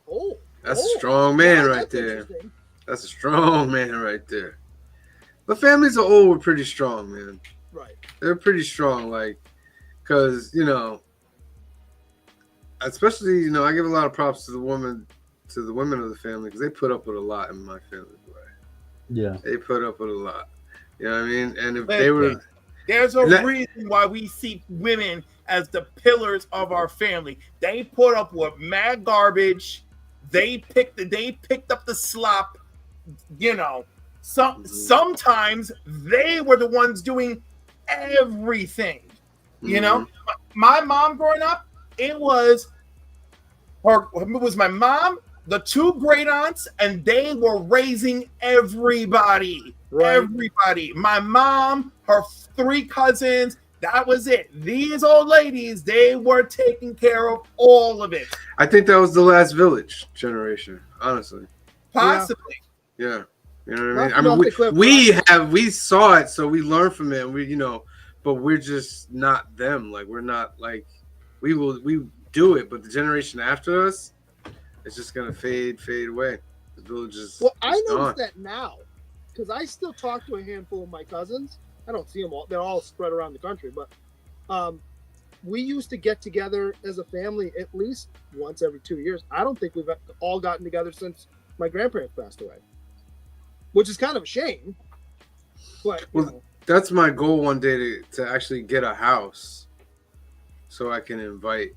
That's a strong man right that's there. interesting. That's a strong man right there. But families of old were pretty strong, man. Right. They're pretty strong, because especially I give a lot of props to the women of the family because they put up with a lot in my family. yeah. They put up with a lot. You know what I mean? And if they were, There's a reason why we see women as the pillars of our family. They put up with mad garbage. They picked up the slop. Sometimes they were the ones doing everything. My mom growing up, it was my mom, the two great aunts, and they were raising everybody. Right. Everybody. My mom, her 3 cousins, that was it. These old ladies, they were taking care of all of it. I think that was the last village generation, honestly. Possibly. Yeah. You know what I Not mean? the clip, We saw it, so we learned from it. And but we're just not them. Like we're not like we do it, but the generation after us, it's just gonna fade away. The village is. Well, I gone. noticed that now because I still talk to a handful of my cousins. I don't see them all; they're all spread around the country. But we used to get together as a family at least once every 2 years. I don't think we've all gotten together since my grandparents passed away, which is kind of a shame. But you Well, know, that's my goal one day to actually get a house, so I can invite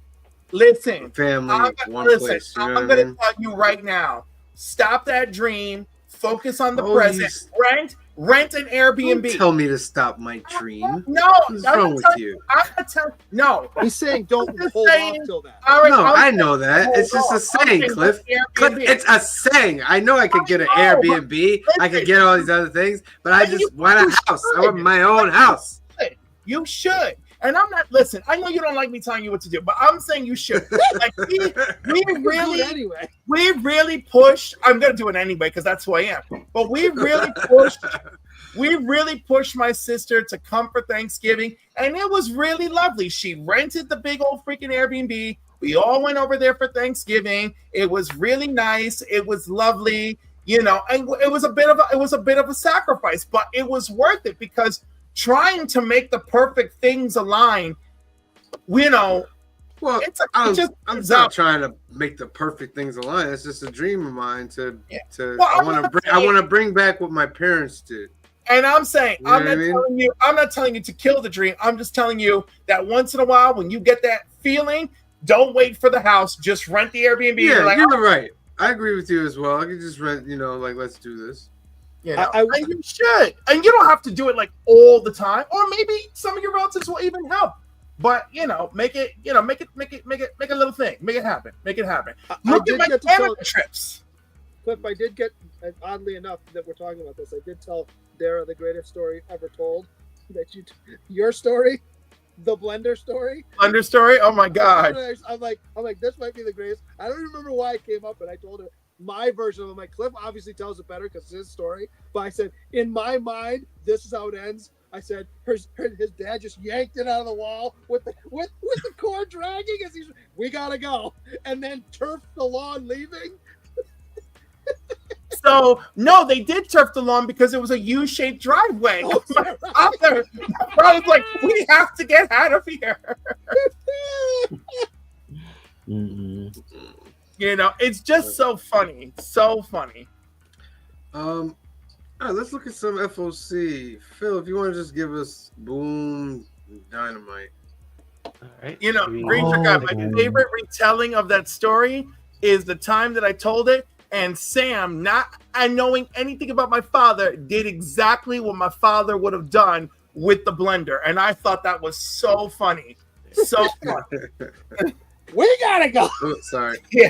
Listen, family one listen, place. You know I'm what I going to mean? tell you right now. Stop that dream. Focus on the Oh, present. you Rent an Airbnb. Don't tell me to stop my dream. No, What's I'm wrong not with telling you? I'm not telling. No, he's saying don't I'm just hold saying- off till that. all right. No, I'm I know that. It's just a I'm saying, saying Cliff. rent Cliff, Airbnb. it's a saying. I know I could get an I know, but Airbnb. I could get all these other things, but I just want a house. I want my own house. You should. And I'm not. Listen, I know you don't like me telling you what to do, but I'm saying you should. Like we You're good really, anyway. we really pushed. I'm gonna do it anyway because that's who I am. But we really pushed. We really pushed my sister to come for Thanksgiving, and it was really lovely. She rented the big old freaking Airbnb. We all went over there for Thanksgiving. It was really nice. It was lovely, you know. And it was a bit of a sacrifice, but it was worth it because trying to make the perfect things align, you know, Well, I'm I'm not trying to make the perfect things align. It's just a dream of mine to. Well, I want to bring back what my parents did. And I'm saying, You know I'm what I not mean? telling you, I'm not telling you to kill the dream. I'm just telling you that once in a while, when you get that feeling, don't wait for the house. Just rent the Airbnb. Yeah, You're like, you're right. I agree with you as well. I could just rent, like, let's do this. you know, I- and you should. And you don't have to do it like all the time. Or maybe some of your relatives will even help. But make it a little thing. Make it happen. Make it happen. I Look did at my get to tell Canada trips. Cliff, I did get, oddly enough, that we're talking about this. I did tell Dara the greatest story ever told. That your story, the blender story. Understory. Oh my God. I'm like, this might be the greatest. I don't remember why it came up, and I told her my version of it. I'm like, Cliff obviously tells it better because it's his story. But I said, in my mind, this is how it ends. I said, his dad just yanked it out of the wall with the cord dragging as we gotta go, and then turfed the lawn leaving. So no, they did turf the lawn because it was a U-shaped driveway. Oh, My father was like, "We have to get out of here." Mm-mm. You know, it's just so funny, so funny. All right, let's look at some FOC. Phil, if you want to just give us Boom Dynamite. All right. You know, Give me Green one Truck Guy, second. my favorite retelling of that story is the time that I told it, and Sam, not knowing anything about my father, did exactly what my father would have done with the blender, and I thought that was so funny, so funny. We gotta go. Oh, sorry. Yeah.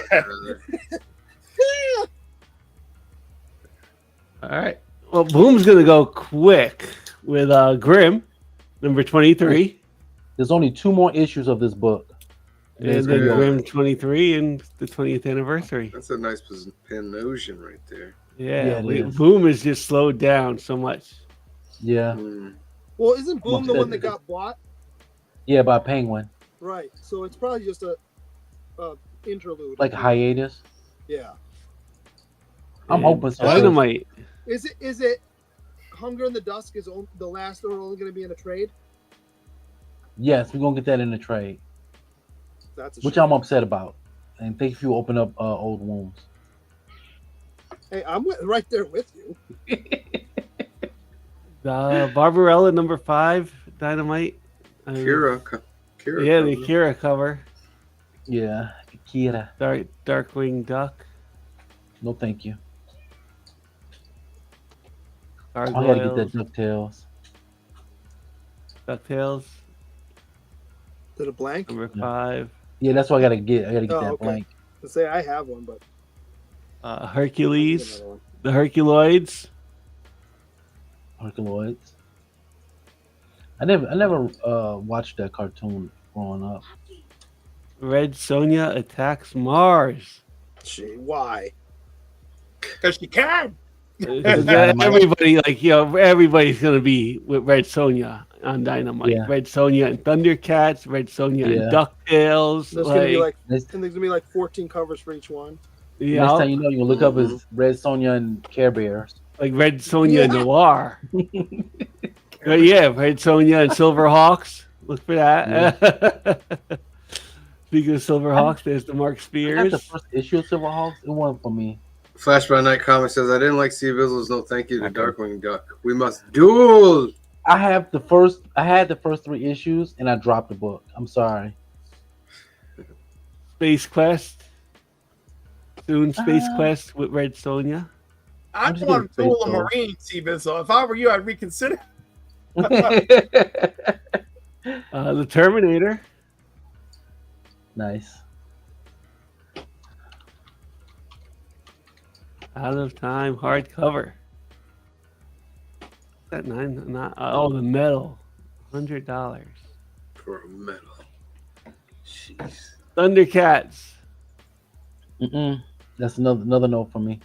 All right. Well, Boom's gonna go quick with Grim, number 23, There's only 2 more issues of this book. and then good. Grim 23 and the 20th anniversary. That's a nice Panosian right there. Yeah, it is. Boom is just slowed down so much. Yeah, Mm. Well, isn't Boom the Well, one that got bought? yeah, by Penguin, Right. So it's probably just a interlude. like hiatus. Yeah. I'm And hoping so. Dynamite. Is it Hunger in the Dusk is the last one only going to be in a trade? Yes, we're gonna get that in the trade, That's a which shame. I'm upset about. And thank you for open up old wounds. Hey, I'm right there with you. Barbarella, number 5, Dynamite. Kira. Yeah, the Kira cover. Yeah, Kira. Darkwing Duck. No, thank you. I gotta get that Gargoyles. DuckTales. DuckTales, Did a blank? number Yeah. 5. Yeah, that's what I gotta get. I gotta get Oh, that okay. blank. To say I have one, but I need Hercules, another one. the Herculoids. Herculoids. I never watched that cartoon growing up. Red Sonja attacks Mars. Gee, why? Because she can. Everybody, everybody's gonna be with Red Sonja on Dynamite. Yeah. Red Sonja and Thundercats, Red Sonja and Yeah. DuckTales. There's gonna be like, Next, and there's gonna be like 14 covers for each one. yeah, next time you know, you look up as Red Sonja and Care Bears. like Red Sonja Yeah. Noir. Yeah, Red Sonja and Silverhawks. Look for that. Speaking of Silverhawks, there's the Mark I got Spears. the first issue of Silverhawks. It wasn't for me. Flash by Night Comic says, I didn't like Sea Bizzle's no thank you to Okay. Darkwing Duck. We must duel. I had the first 3 issues and I dropped the book. I'm sorry. Space Quest. Soon Space Ah. Quest with Red Sonja. I just want to getting duel a faith, though. Marine, Steven. So if I were you, I'd reconsider. The Terminator. Nice. Out of Time hardcover. That the metal. $100. For a medal. Jeez. Thundercats. That's another no for me.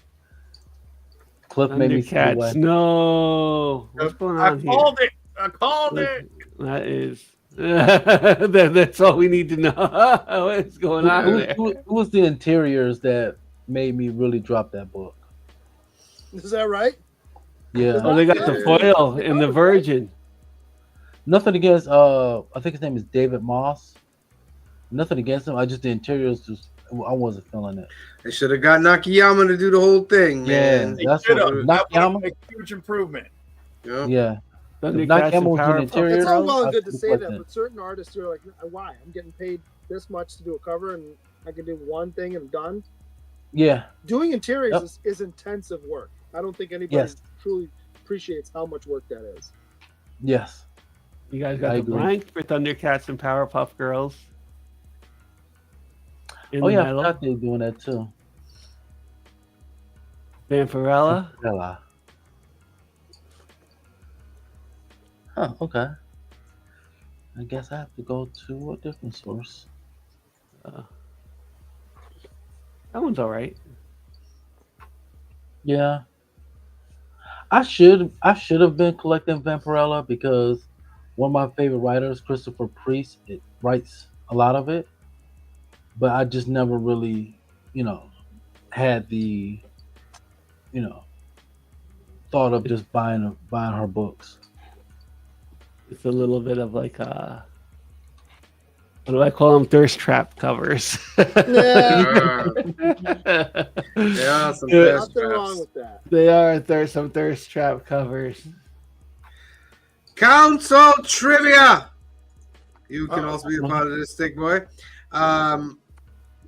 Cliff made me stay away. Thundercats. No. What's going I on here? called it. I called it. That is. That's all we need to know. What's going on there? Who was the interiors that made me really drop that book? Is that right? Yeah. Oh, they got the foil and the Virgin. Nothing against I think his name is David Moss. Nothing against him. I just the interiors just I wasn't feeling it. They should have got Nakayama to do the whole thing, man. They That's should what have. That would Nakayama. make a huge improvement. Yeah. Yeah. Thundercats Nakayama and was doing Powerpuff interior. It's all Girls. well and I good to think say like that, that. but certain artists are like, why? I'm getting paid this much to do a cover, and I can do one thing and done. Yeah. Doing interiors Yep. is intensive work. I don't think anybody Yes. truly appreciates how much work that is. Yes. You guys got I the agree. blank for Thundercats and Powerpuff Girls. In Oh the yeah, I metal. forgot they were doing that too. Vampirella. Bella. Huh, okay. I guess I have to go to a different source. That one's all right. Yeah. I should have been collecting Vampirella because one of my favorite writers, Christopher Priest, it writes a lot of it. But I just never really, had the, thought of just buying her books. It's a little bit of like what do I call them? Thirst trap covers. Yeah, Yeah, some Yeah. fast nothing wrong traps. with that. They are some thirst trap covers. Council trivia. You can Oh. also be a part of this, Stick Boy.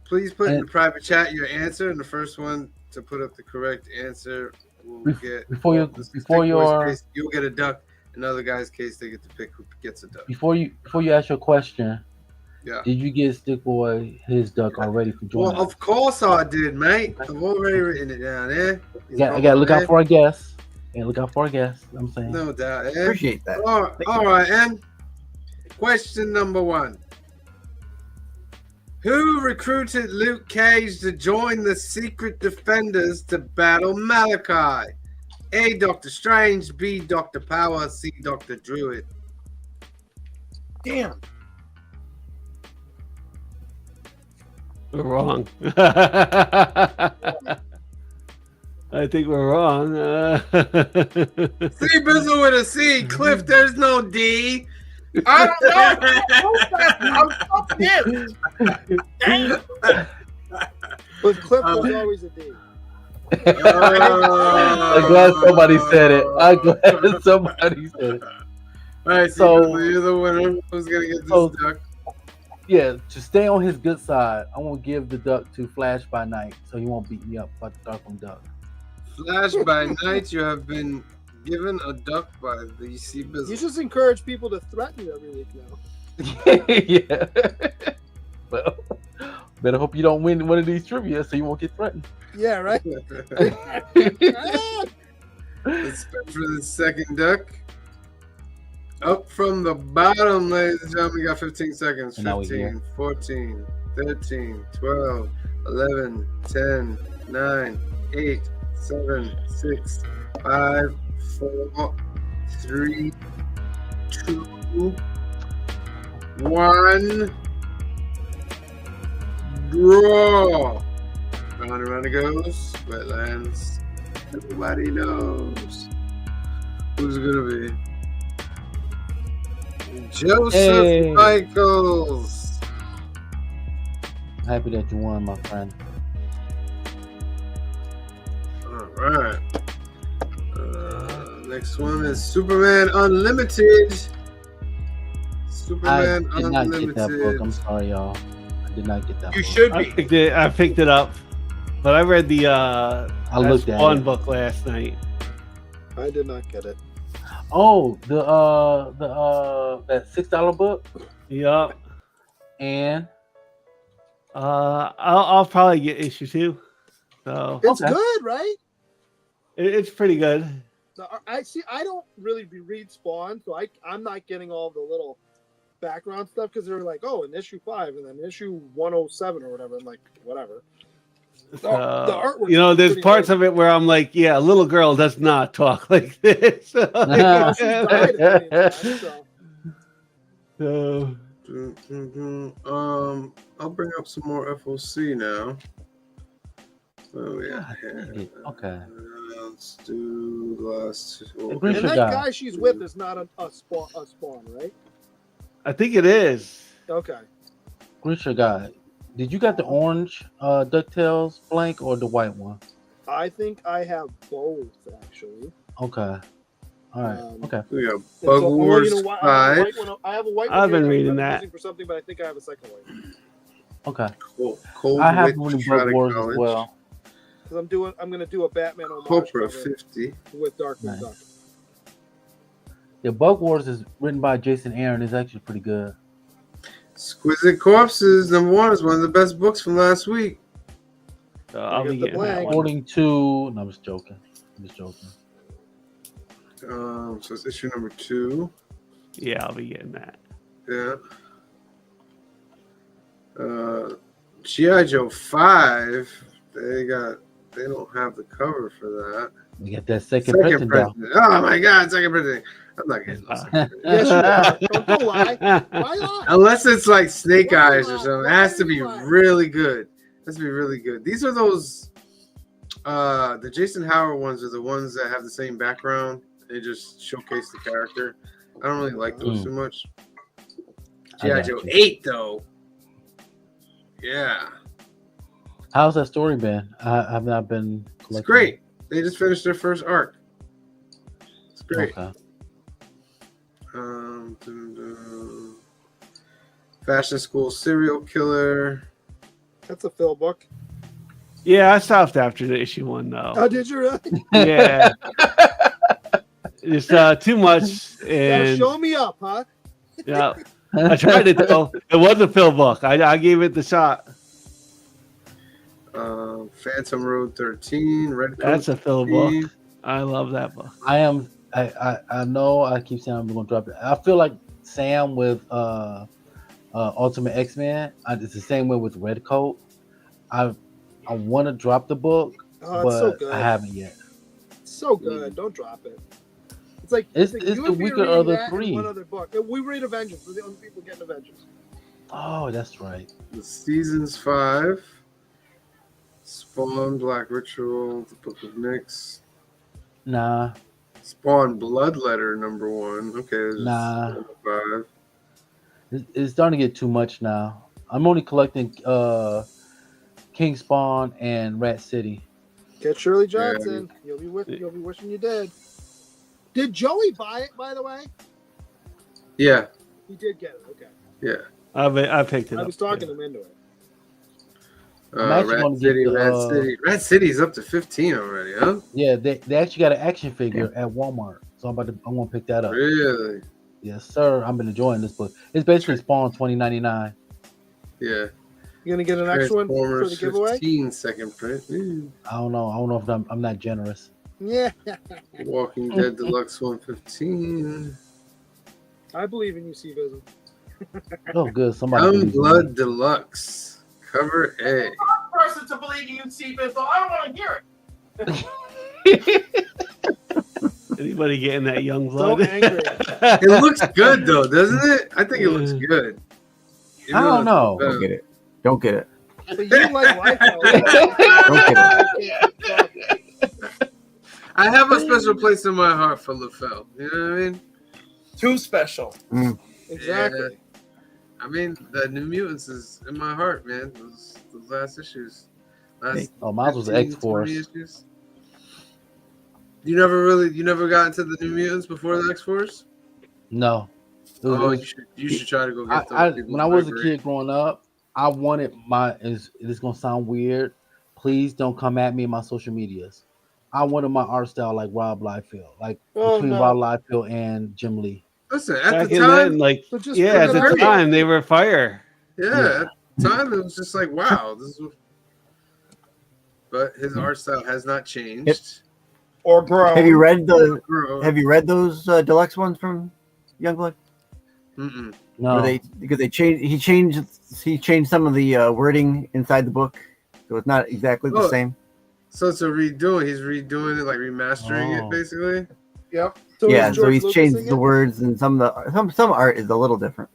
Please put in the private chat your answer, and the first one to put up the correct answer will get. Before you- this before Stick Boy's your- case, you'll get a duck. Another guy's case, they get to pick who gets a duck. Before you ask your question, Yeah. did you get Stick Boy his duck already for Well, joining? of course I did, mate. I've already written it down there. I gotta look out for a guest. Look out for a guest. I'm saying. No doubt. Eh? Appreciate that. All right, and question number 1. Who recruited Luke Cage to join the Secret Defenders to battle Malachi? A. Doctor Strange, B. Doctor Power, C. Doctor Druid. Damn. We're wrong. I think we're wrong. C. Bizzle with a C. Cliff, there's no D. I don't know. I'm so pissed. Damn. With Cliff, there's always a D. I'm glad somebody said it. I'm glad somebody said it. All right, So- so you're the winner. Who's gonna get this So- duck? Yeah, to stay on his good side, I won't give the duck to Flash by Night, so he won't beat me up about the Darkwing Duck. Flash by Night, you have been given a duck by the C. You Bizzle. just encourage people to threaten you every week now. Yeah. Well, better hope you don't win one of these trivia, so you won't get threatened. Yeah, right? Let's spin for the second duck. Up from the bottom, ladies and gentlemen, we got 15 seconds. And now we 15, 14, 13, 12, 11, 10, 9, 8, 7, 6, 5, 4, 3, 2, 1. Draw. Round and round it goes. Wetlands. Nobody knows. Who's it gonna be? Joseph Hey. Michaels. Happy that you won, my friend. All right. Next one is Superman Unlimited. Superman I did not Unlimited. get that book. I'm sorry, y'all. I did not get that You book. should I be. picked it up, but I read the I looked at Spawn it. book last night. I did not get it. Oh, that $6 book, Yup. and I'll probably get issue 2. So It's Okay. good, right? it's pretty good. I see. I don't really read Spawn, so I'm not getting all the little background stuff because they're like, oh, in issue 5 and then issue 107 or whatever. I'm like, whatever. So, artwork's you know, there's pretty parts good. of it where I'm like, yeah, a little girl does not talk like this. Well, she's died a million times, so. I'll bring up some more FOC now. Oh yeah. God dang it. Okay. Let's do the last two. Agree. And that guy. guy she's with is not a spawn, right? I think it is. Okay. Grisha guy, did you got the orange DuckTales blank or the white one? I think I have both actually. Okay. All right. Okay. We got And Bug so, Wars you know what, 5. I have a white one. I've been here that reading I'm that. using for something, but I think I have a second one Okay. Cold I have Witch one of Shot Bug of Wars College. as well. because I'm gonna do a Batman homage Copra cover 50. with Darkwing Nice. Duck. Yeah, Bug Wars is written by Jason Aaron. It's actually pretty good. Exquisite Corpses #1 is one of the best books from last week. So I'll get be the getting that blank. one. According to, no, I'm just joking. So it's issue number 2. Yeah, I'll be getting that. Yeah. G.I. Joe 5. They don't have the cover for that. We got that second printing down. printing. Oh my god, second printing. I'm not getting no second printing. Yes, you are. Don't lie. Why lie? Unless it's like Snake Why Eyes or not? something. It Why has to be not? really good. It has to be really good. These are those the Jason Howard ones are the ones that have the same background. They just showcase the character. I don't really like those too much. I G.I. got Joe you. 8 though. Yeah. How's that story been? I've not been collecting. It's great. They just finished their first arc. It's great. Okay. Fashion School Serial Killer. That's a Phil book. Yeah, I stopped after the issue 1 though. Oh, did you really? Yeah. It's too much. Now And show me up, huh? yeah, I tried it though. It was a Phil book. I gave it the shot. Phantom Road 13. Red Coat That's a Phil book. 13. I love that book. I know I keep saying I'm gonna drop it. I feel like Sam with Ultimate X-Men. It's the same way with Red Coat. I want to drop the book, Oh, it's but so good. I haven't yet. It's so good. Don't drop it. It's like It's like the you and me weaker reading of the that and three. One other book. We read Avengers. We're the only people getting Avengers. Oh, that's right. The Seasons 5. Spawn, Black Ritual, The Book of Nyx. Nah, Spawn Bloodletter #1. Okay, there's Nah. number 5. it's starting to get too much now. I'm only collecting King Spawn and Rat City. Get Shirley Johnson. You'll be wishing you did. Did Joey buy it? By the way, Yeah, he did get it. Okay, yeah. I picked it I up. was talking him into it. I'm actually gonna Rat get City, the, Rat City. Rat City's up to 15 already, huh? Yeah, they actually got an action figure at Walmart, so I'm gonna pick that up. Really? Yes, sir. I've been enjoying this book. It's basically Spawn 2099. Yeah. You gonna get an extra one for Transformers the giveaway? 15 second print. Ooh. I don't know if I'm not generous. Yeah, Walking Dead Deluxe 115. I believe in you, Seavism. Oh, good. Somebody. believes in me. Youngblood Deluxe. Cover A. Person to believe you, Stephen, so I don't want to hear it. Anybody getting that young So blood? angry. It looks good though, doesn't it? I think it looks good. I don't know. Don't get it. Don't get it. But you like life. Don't get it. I have a special place in my heart for LaFell. You know what I mean? Too special. Exactly. I mean, the New Mutants is in my heart, man. Those last issues. Last Oh, mine was 15, X-Force. 20 issues. You never got into the New Mutants before the X-Force? No. It was, Oh, you should try to go get those. when I was a kid growing up, I wanted it's gonna sound weird. Please don't come at me in my social medias. I wanted my art style like Rob Liefeld, like Oh, between no. Rob Liefeld and Jim Lee. Listen, at Back the in time, then, like So just yeah, bring at it the on. time they were fire. yeah, at the time it was just like, wow, this is. But his art style has not changed. Or grown. Have you read the? Bro. Have you read those deluxe ones from Youngblood? Mm-mm. No, Where they he changed some of the wording inside the book, so it's not exactly the Oh. same. So it's a redoing. He's redoing it, like remastering Oh. it, basically. Yep. So Yeah, is so George he's Lucas changed in the it? words, and some art is a little different.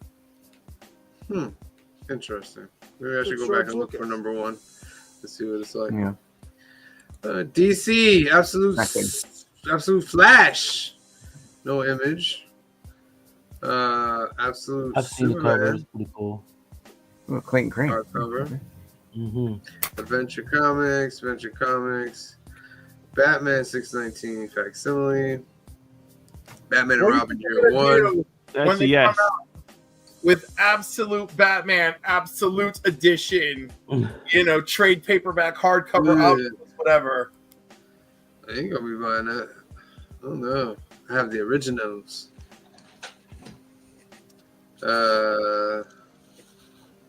Interesting. Maybe I should It's go back George and look for Lucas. number 1 to see what it's like. Yeah. DC, Not good. absolute Flash. No Image. Absolute I've seen the cover. Superman. It's pretty cool. Well, Clayton Crane. Hardcover. Hmm. Adventure Comics. Batman 619 facsimile. Batman and What are Robin you Year gonna 1. do That's when a they yes. come out with Absolute Batman, Absolute Edition, trade paperback, hardcover, Yeah. omnibus, whatever. I ain't gonna be buying that. Oh no. I have the originals.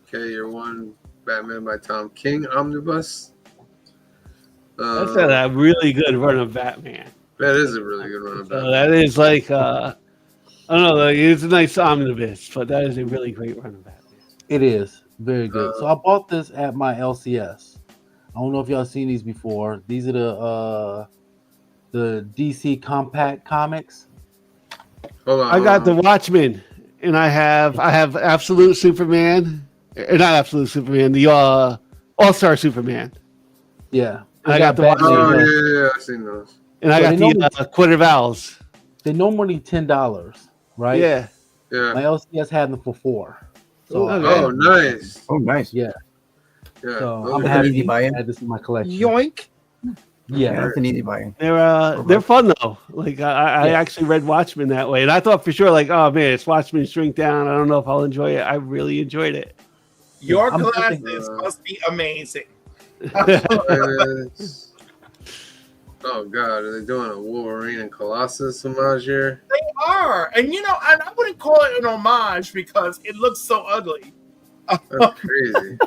Okay, Year 1, Batman by Tom King omnibus. That's a really good run of Batman. That is a really good run of So Batman. that is like I don't know, like, it's a nice omnibus, but that is a really great run of Batman. It is very good. So I bought this at my LCS. I don't know if y'all seen these before. These are the DC Compact Comics. Hold on. I got the Watchmen, and I have Absolute Superman, not Absolute Superman, the All-Star Superman. Yeah, I got the Batman. Oh Watchmen. yeah, I've seen those. And I So got they the normally- Quarter Vowels. They're normally $10, right? Yeah. Yeah. My LCS had them for $4. So Okay. Oh, nice. Oh, nice. yeah. Yeah. So those I'm are happy. happy Easy buy-in. to add this in my collection. Yoink. Yeah, Yeah. that's an easy buy-in. They're fun though. Like I Yeah. actually read Watchmen that way, and I thought for sure, like, oh man, it's Watchmen shrink down. I don't know if I'll enjoy it. I really enjoyed it. Your I'm glasses thinking- must be amazing. It's- Oh god, are they doing a Wolverine and Colossus homage here? They are. And and I wouldn't call it an homage because it looks so ugly. That's crazy.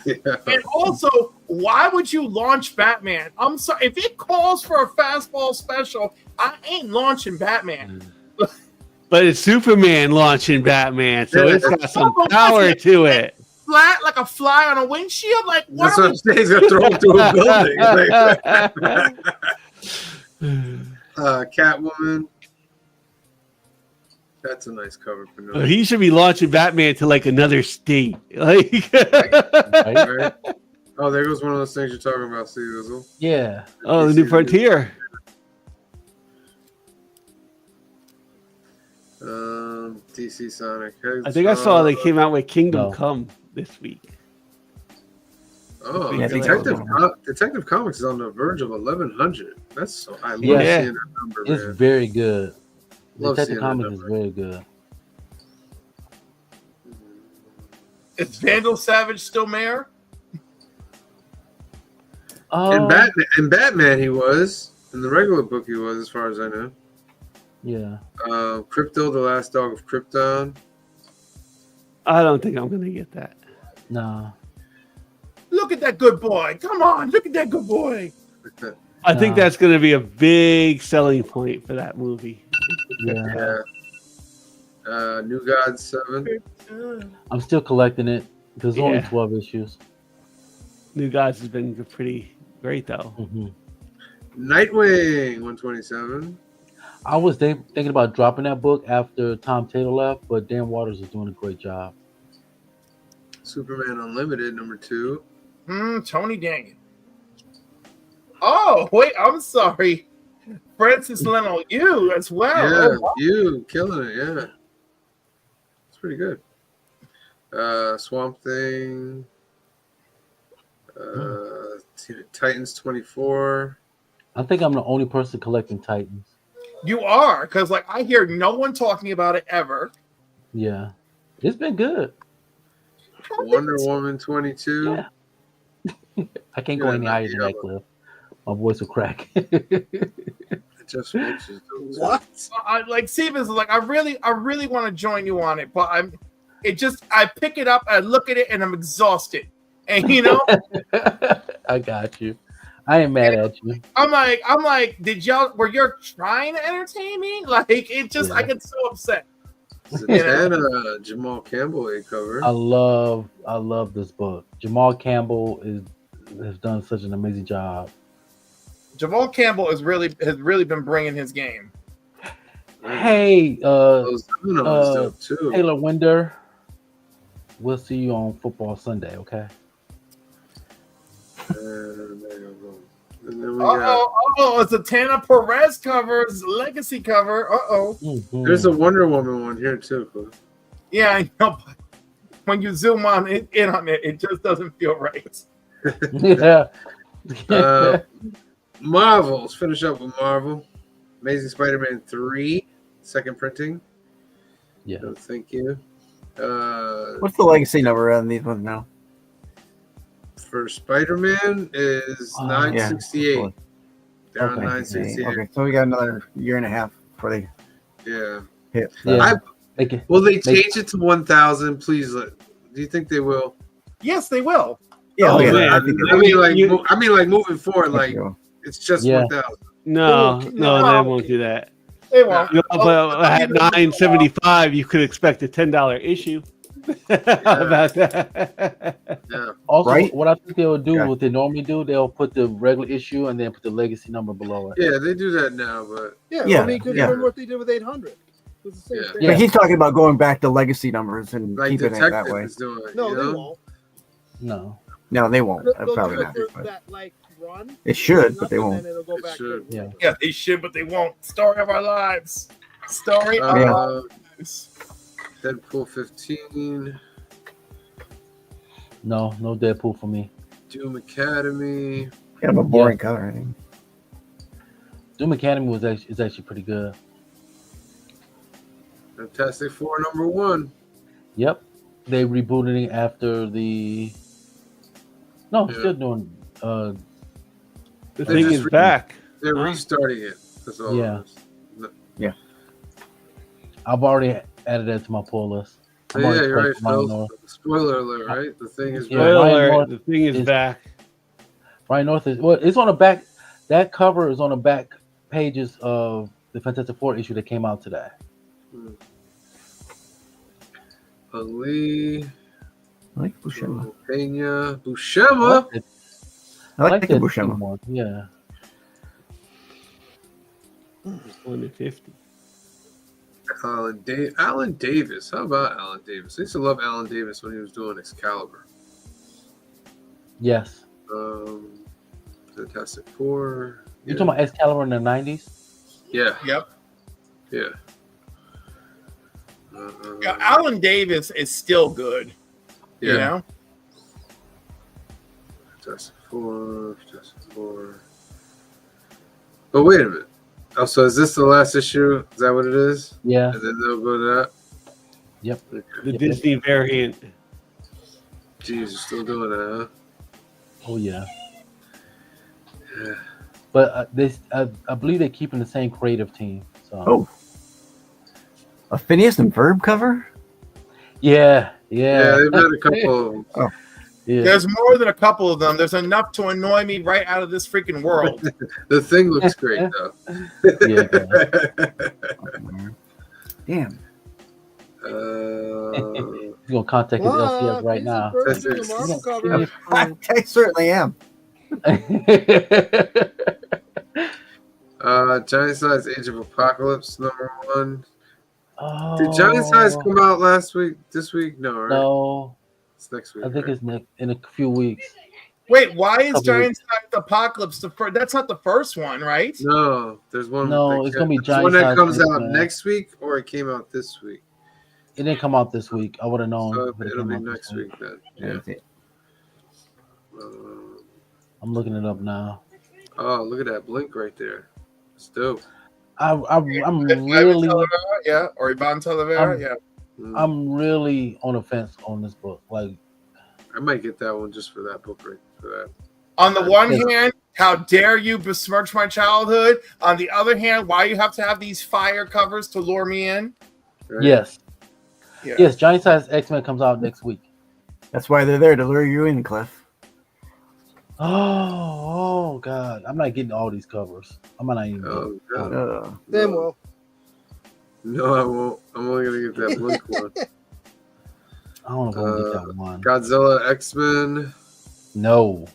Yeah. And also, why would you launch Batman? I'm sorry. If it calls for a fastball special, I ain't launching Batman. But it's Superman launching Batman, so Yeah. it's got some power to it. Flat like a fly on a windshield? Like, what That's are what I'm saying. He's gonna throw him through a building. Catwoman. That's a nice cover for no. He should be launching Batman to like another state. Like, Right? Oh, there goes one of those things you're talking about, Steve Wizzle. Yeah. oh, the New Frontier. DC Sonic. I think I saw they came out with Kingdom No. Come this week. Oh, Yeah, I think Detective Comics is on the verge of 1100. That's so. I love Yeah. seeing that number, It's man. very good. Love Detective seeing Comics that is number. very good. Is Vandal Savage still mayor? In Batman, he was. In the regular book, he was, as far as I know. Yeah. Crypto, the last dog of Krypton. I don't think I'm gonna get that. No. Look at that good boy. Come on. Look at that good boy. I think No. that's gonna be a big selling point for that movie. Yeah. Yeah. New Gods 7. I'm still collecting it because there's only Yeah. 12 issues. New Gods has been pretty great though. Hmm. Nightwing 127. I was thinking about dropping that book after Tom Taylor left, but Dan Waters is doing a great job. Superman Unlimited number 2. Tony Dang. Oh, wait. I'm sorry. Francis Leno, you as well. Yeah, Oh, wow. you killing it. Yeah, it's pretty good. Swamp Thing. Titans 24. I think I'm the only person collecting Titans. You are, because like I hear no one talking about it ever. Yeah, it's been good. Wonder Woman 22. Yeah. I can't go any higher than that, Cliff. My voice will crack. It just makes you do What? I like Stevens is like I really want to join you on it, but I pick it up, I look at it, and I'm exhausted. And you know, I got you. I ain't mad at you. I'm like, were you trying to entertain me? Like it just I get so upset. Zatanna, Jamal Campbell a cover. I love this book. Jamal Campbell has done such an amazing job. Jamal Campbell has really been bringing his game. Hey, Those dominoes too. Taylor Winder. We'll see you on Football Sunday, okay? And there you go. And then we got, It's a Tana Perez cover, it's a legacy cover. Mhm. there's a Wonder Woman one here too. Cliff. Yeah, I know. But when you zoom in on it, it just doesn't feel right. Yeah. Marvel. Let's finish up with Marvel. Amazing Spider-Man 3, second printing. Yeah. So thank you. What's the legacy number on these ones now? For Spider-Man is Yeah. 968. They're on Okay. 968. Okay, so we got another year and a half before they Yeah. hit. Yeah. Will they change it to 1,000? Please. Do you think they will? Yes, they will. Yeah, Oh, yeah, man. I think I mean, like moving forward, like so. it's just Yeah. 1,000. No, No. they won't do that. They won't. You know, but at 975, you could expect a $10 issue. How about that? Yeah. Also, Right? what I think they'll do, Yeah. what they normally do, they'll put the regular issue and then put the legacy number below it. Yeah, they do that now, but Yeah, Yeah, I mean, because yeah. remember what they did with 800. It was the same Yeah. thing. Yeah. But he's talking about going back to legacy numbers and like keeping it that Detective way. is doing it. No, you they know? won't. No. No, they won't. They'll Probably do it not. for But that like run. it should, but they and won't. then it'll go It back should. to Yeah. Yeah, they should, but they won't. Story of our lives. Story of Yeah. our lives. Deadpool 15, No Deadpool for me. Doom Academy. Kind of a boring cover. I think. Doom Academy is actually pretty good. Fantastic Four #1. Yep. They rebooted it after the. No, Yeah. still doing. The They thing just is back. They're Huh? restarting it. That's all. Yeah. It is. I've already added that to my pull list. Oh, I'm yeah, already you're right, collecting Ryan Phil. North. Spoiler alert, right? The thing is Yeah. back. Spoiler Ryan alert, North the thing is is- back. Ryan North is it's on the back. That cover is on the back pages of the Fantastic Four issue that came out today. Ali, I like Buscema. Pena, I Buscema. like it. I like the that Buscema. one. Yeah. 150. Alan Davis. How about Alan Davis? I used to love Alan Davis when he was doing Excalibur. Yes. Fantastic Four. You talking about Excalibur in the 90s? Yeah, Yep. yeah. Yeah, Alan Davis is still good. Yeah. You know? Fantastic Four. But wait a minute. Oh, so is this the last issue? Is that what it is? Yeah. And then they'll go to that? Yep. Okay. The Yep. Disney variant. Jeez, you're still doing that, Oh yeah. huh? Yeah. But I believe they're keeping the same creative team. So. Oh. A Phineas and Ferb cover? Yeah. Yeah, they've had a couple of them. Yeah. There's more than a couple of them. There's enough to annoy me right out of this freaking world. The thing looks great, though. Yeah. Damn. He's gonna contact his What? LCS right He's now. a person That's in a Marvel it. cover. I certainly am. Giant Size Age of Apocalypse #1. Oh, Did Giant Size come out last week? This week? No, right? No, It's next week. I think right? it's in a few weeks. Wait, why is Couple Giant Size Apocalypse the first? That's not the first one, right? No, there's one. No, it's gonna be there's one that Giant comes Size out X-Men. next week, or it came out this week. It didn't come out this week. I would have known. So if it it'll came be out this next week then. Yeah. Yeah. I'm looking it up now. Oh, look at that blink right there. It's dope. I'm Ivan really, Talavera, yeah, or Ivan Talavera, yeah. I'm really on the fence on this book. Like, I might get that one just for that book right for that. On the one Yes. hand, how dare you besmirch my childhood? On the other hand, why you have to have these fire covers to lure me in? Right? yes, Yeah. yes, Giant Size X-Men comes out next week. That's why they're there to lure you in, Cliff. Oh God, I'm not getting all these covers. I might not even. Oh god. Then well, No, I won't. I'm only gonna get that blink one. I don't know if I'm gonna get that one. Godzilla, X-Men, No.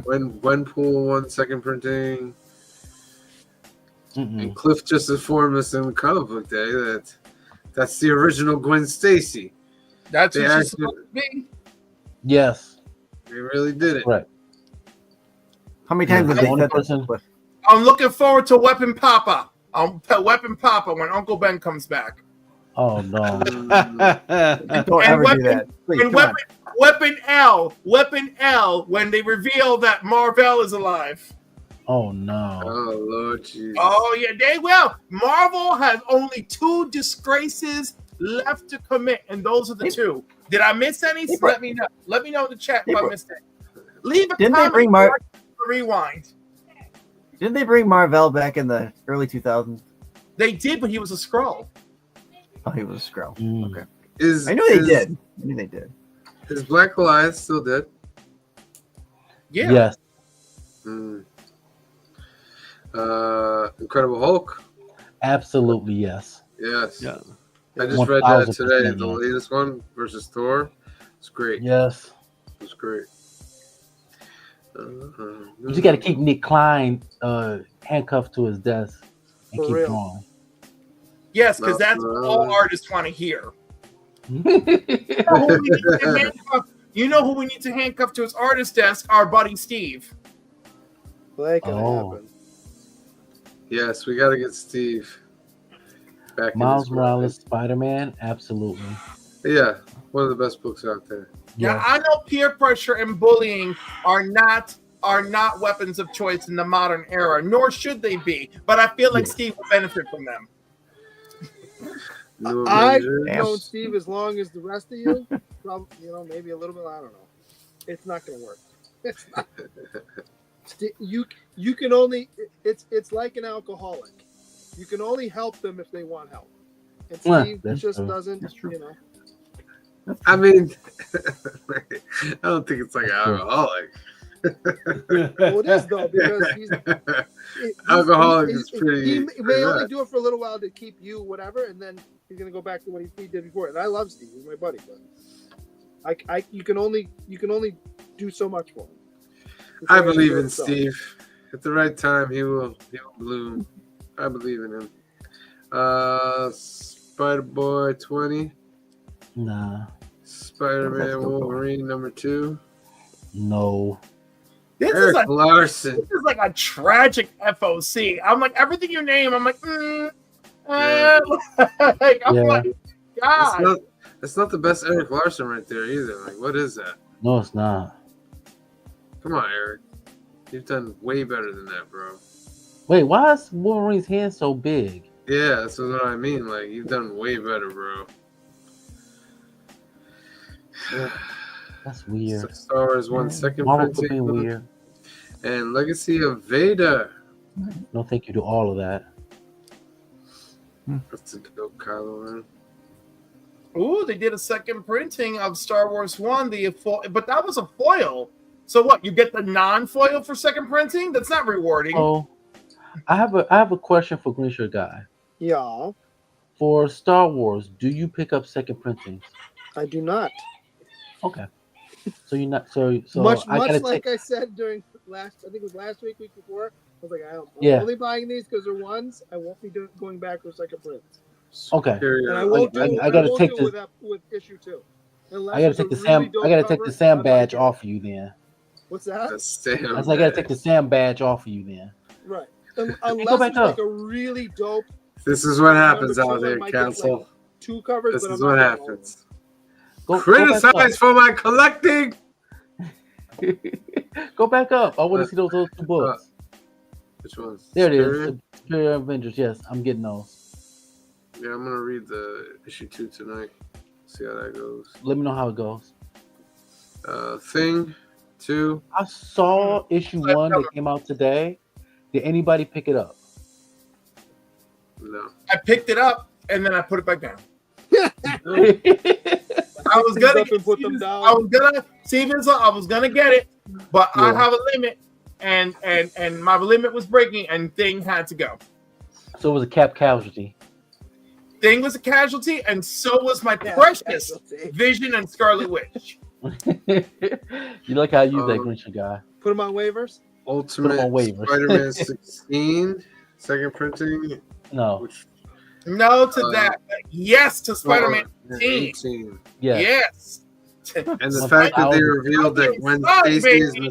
Gwenpool one second printing. Mm-mm. And Cliff just informed us in comic book day that that's the original Gwen Stacy. That's They what she's actually- supposed to be. Yes. They really did it. Right. How many times Yeah, have the they only said person- that? Cliff? I'm looking forward to Weapon Papa. Weapon Papa when Uncle Ben comes back. Oh no. Mm, Don't And ever Weapon- do that. Please, And come on. Weapon L, when they reveal that Marvel is alive. Oh no. oh Lord Jesus. Oh yeah, they will. Marvel has only 2 disgraces left to commit, and those are the 2. Did I miss any? They brought- Let me know. Let me know in the chat if They I brought- missed it. Leave a Didn't they comment. bring Rewind. Didn't they bring Marvel back in the early 2000s? They did, but he was a scroll. Oh, he was a Skrull. Mm. Okay. Is I knew they is- did. I knew they did. Is Black Goliath still dead? Yeah. Yes. Mm. Incredible Hulk. Absolutely yes. Yes. Yeah. I just read that 1000% today. The yes. latest one versus Thor. It's great. Yes. It's great. You just got to keep Nick Klein handcuffed to his desk and For keep real. drawing. Yes, because No, that's no. all artists want to hear. You know who we need to handcuff- You know who we need to handcuff to his artist desk? Our buddy Steve. well, that can Oh. happen. Yes, we got to get Steve back. Miles in this Morales, Spider-Man, absolutely. Yeah, one of the best books out there. Now Yes. I know peer pressure and bullying are not weapons of choice in the modern era, nor should they be. But I feel like Yeah. Steve will benefit from them. New I've Avengers. known Steve as long as the rest of you. Probably, maybe a little bit. I don't know. It's not going to work. It's not. You can only. It's like an alcoholic. You can only help them if they want help. And Yeah, Steve that's just true. doesn't. That's true. I mean, I don't think it's like an alcoholic. Well, it is though because he's Alcoholic is pretty. He may pretty only bad. do it for a little while to keep you whatever, and then he's gonna go back to what he did before. And I love Steve; he's my buddy, but you can only do so much for him. I Before he believe can do in it himself. Steve. At the right time, he will bloom. I believe in him. Spider Boy 20, Nah. Spider That's Man still going. Wolverine number 2, No. This is Eric like Larson. this is like a tragic FOC. I'm like everything you name. I'm like, like, I'm Yeah. like, God. That's not the best Eric Larson right there either. Like, what is that? No, it's not. Come on, Eric. You've done way better than that, bro. Wait, why is Wolverine's hand so big? Yeah, that's what I mean. Like, you've done way better, bro. That's weird. Star Wars 1 second Marvel could be printing weird. and Legacy of Vader. No, thank you to all of that. That's a dope Kylo Ren. Ooh, they did a second printing of Star Wars 1, but that was a foil. So what? You get the non-foil for second printing? That's not rewarding. Oh, I have a question for Green Shirt Guy. Yeah, For Star Wars, do you pick up second printings? I do not. Okay. So you're not so much I gotta like take I said during I think it was last week before. I was like, I'm Yeah. only buying these because they're ones. I won't be going back for second prints. okay. Superior. And I won't do. I gotta won't take do this- with issue 2. Unless I gotta it's a take the really Sam. dope I gotta take cover, the Sam I badge like it. off of you then. What's that? The Sam. I was like, I gotta take the Sam badge off of you then. Right. go Unless back it's like up. a really dope This is what number happens two, out I there, might get, Council. like, 2 covers, This but is I'm what not getting all of happens. Go back Criticize for my collecting. up. Go back up. I want to see those 2 books. Which ones? There it Superior? is. Superior Avengers. Yes, I'm getting those. Yeah, I'm gonna read the issue 2 tonight. See how that goes. Let me know how it goes. Thing 2. I saw issue 1 that came out today. Did anybody pick it up? No. I picked it up and then I put it back down. yeah, I was gonna Up and put them down. I was gonna get it, but I Yeah. have a limit, and my limit was breaking, and Thing had to go. so it was a cap casualty. Thing was a casualty, and so was my precious Vision and Scarlet Witch. You like how I use that Grinch guy. Put them on waivers. Ultimate on waivers. Spider-Man 16. Second printing. No. Which, No to that. Yes to Spider-Man 18. 18. Yeah. Yes. And the fact that they revealed that Gwen Stacy is Ooh,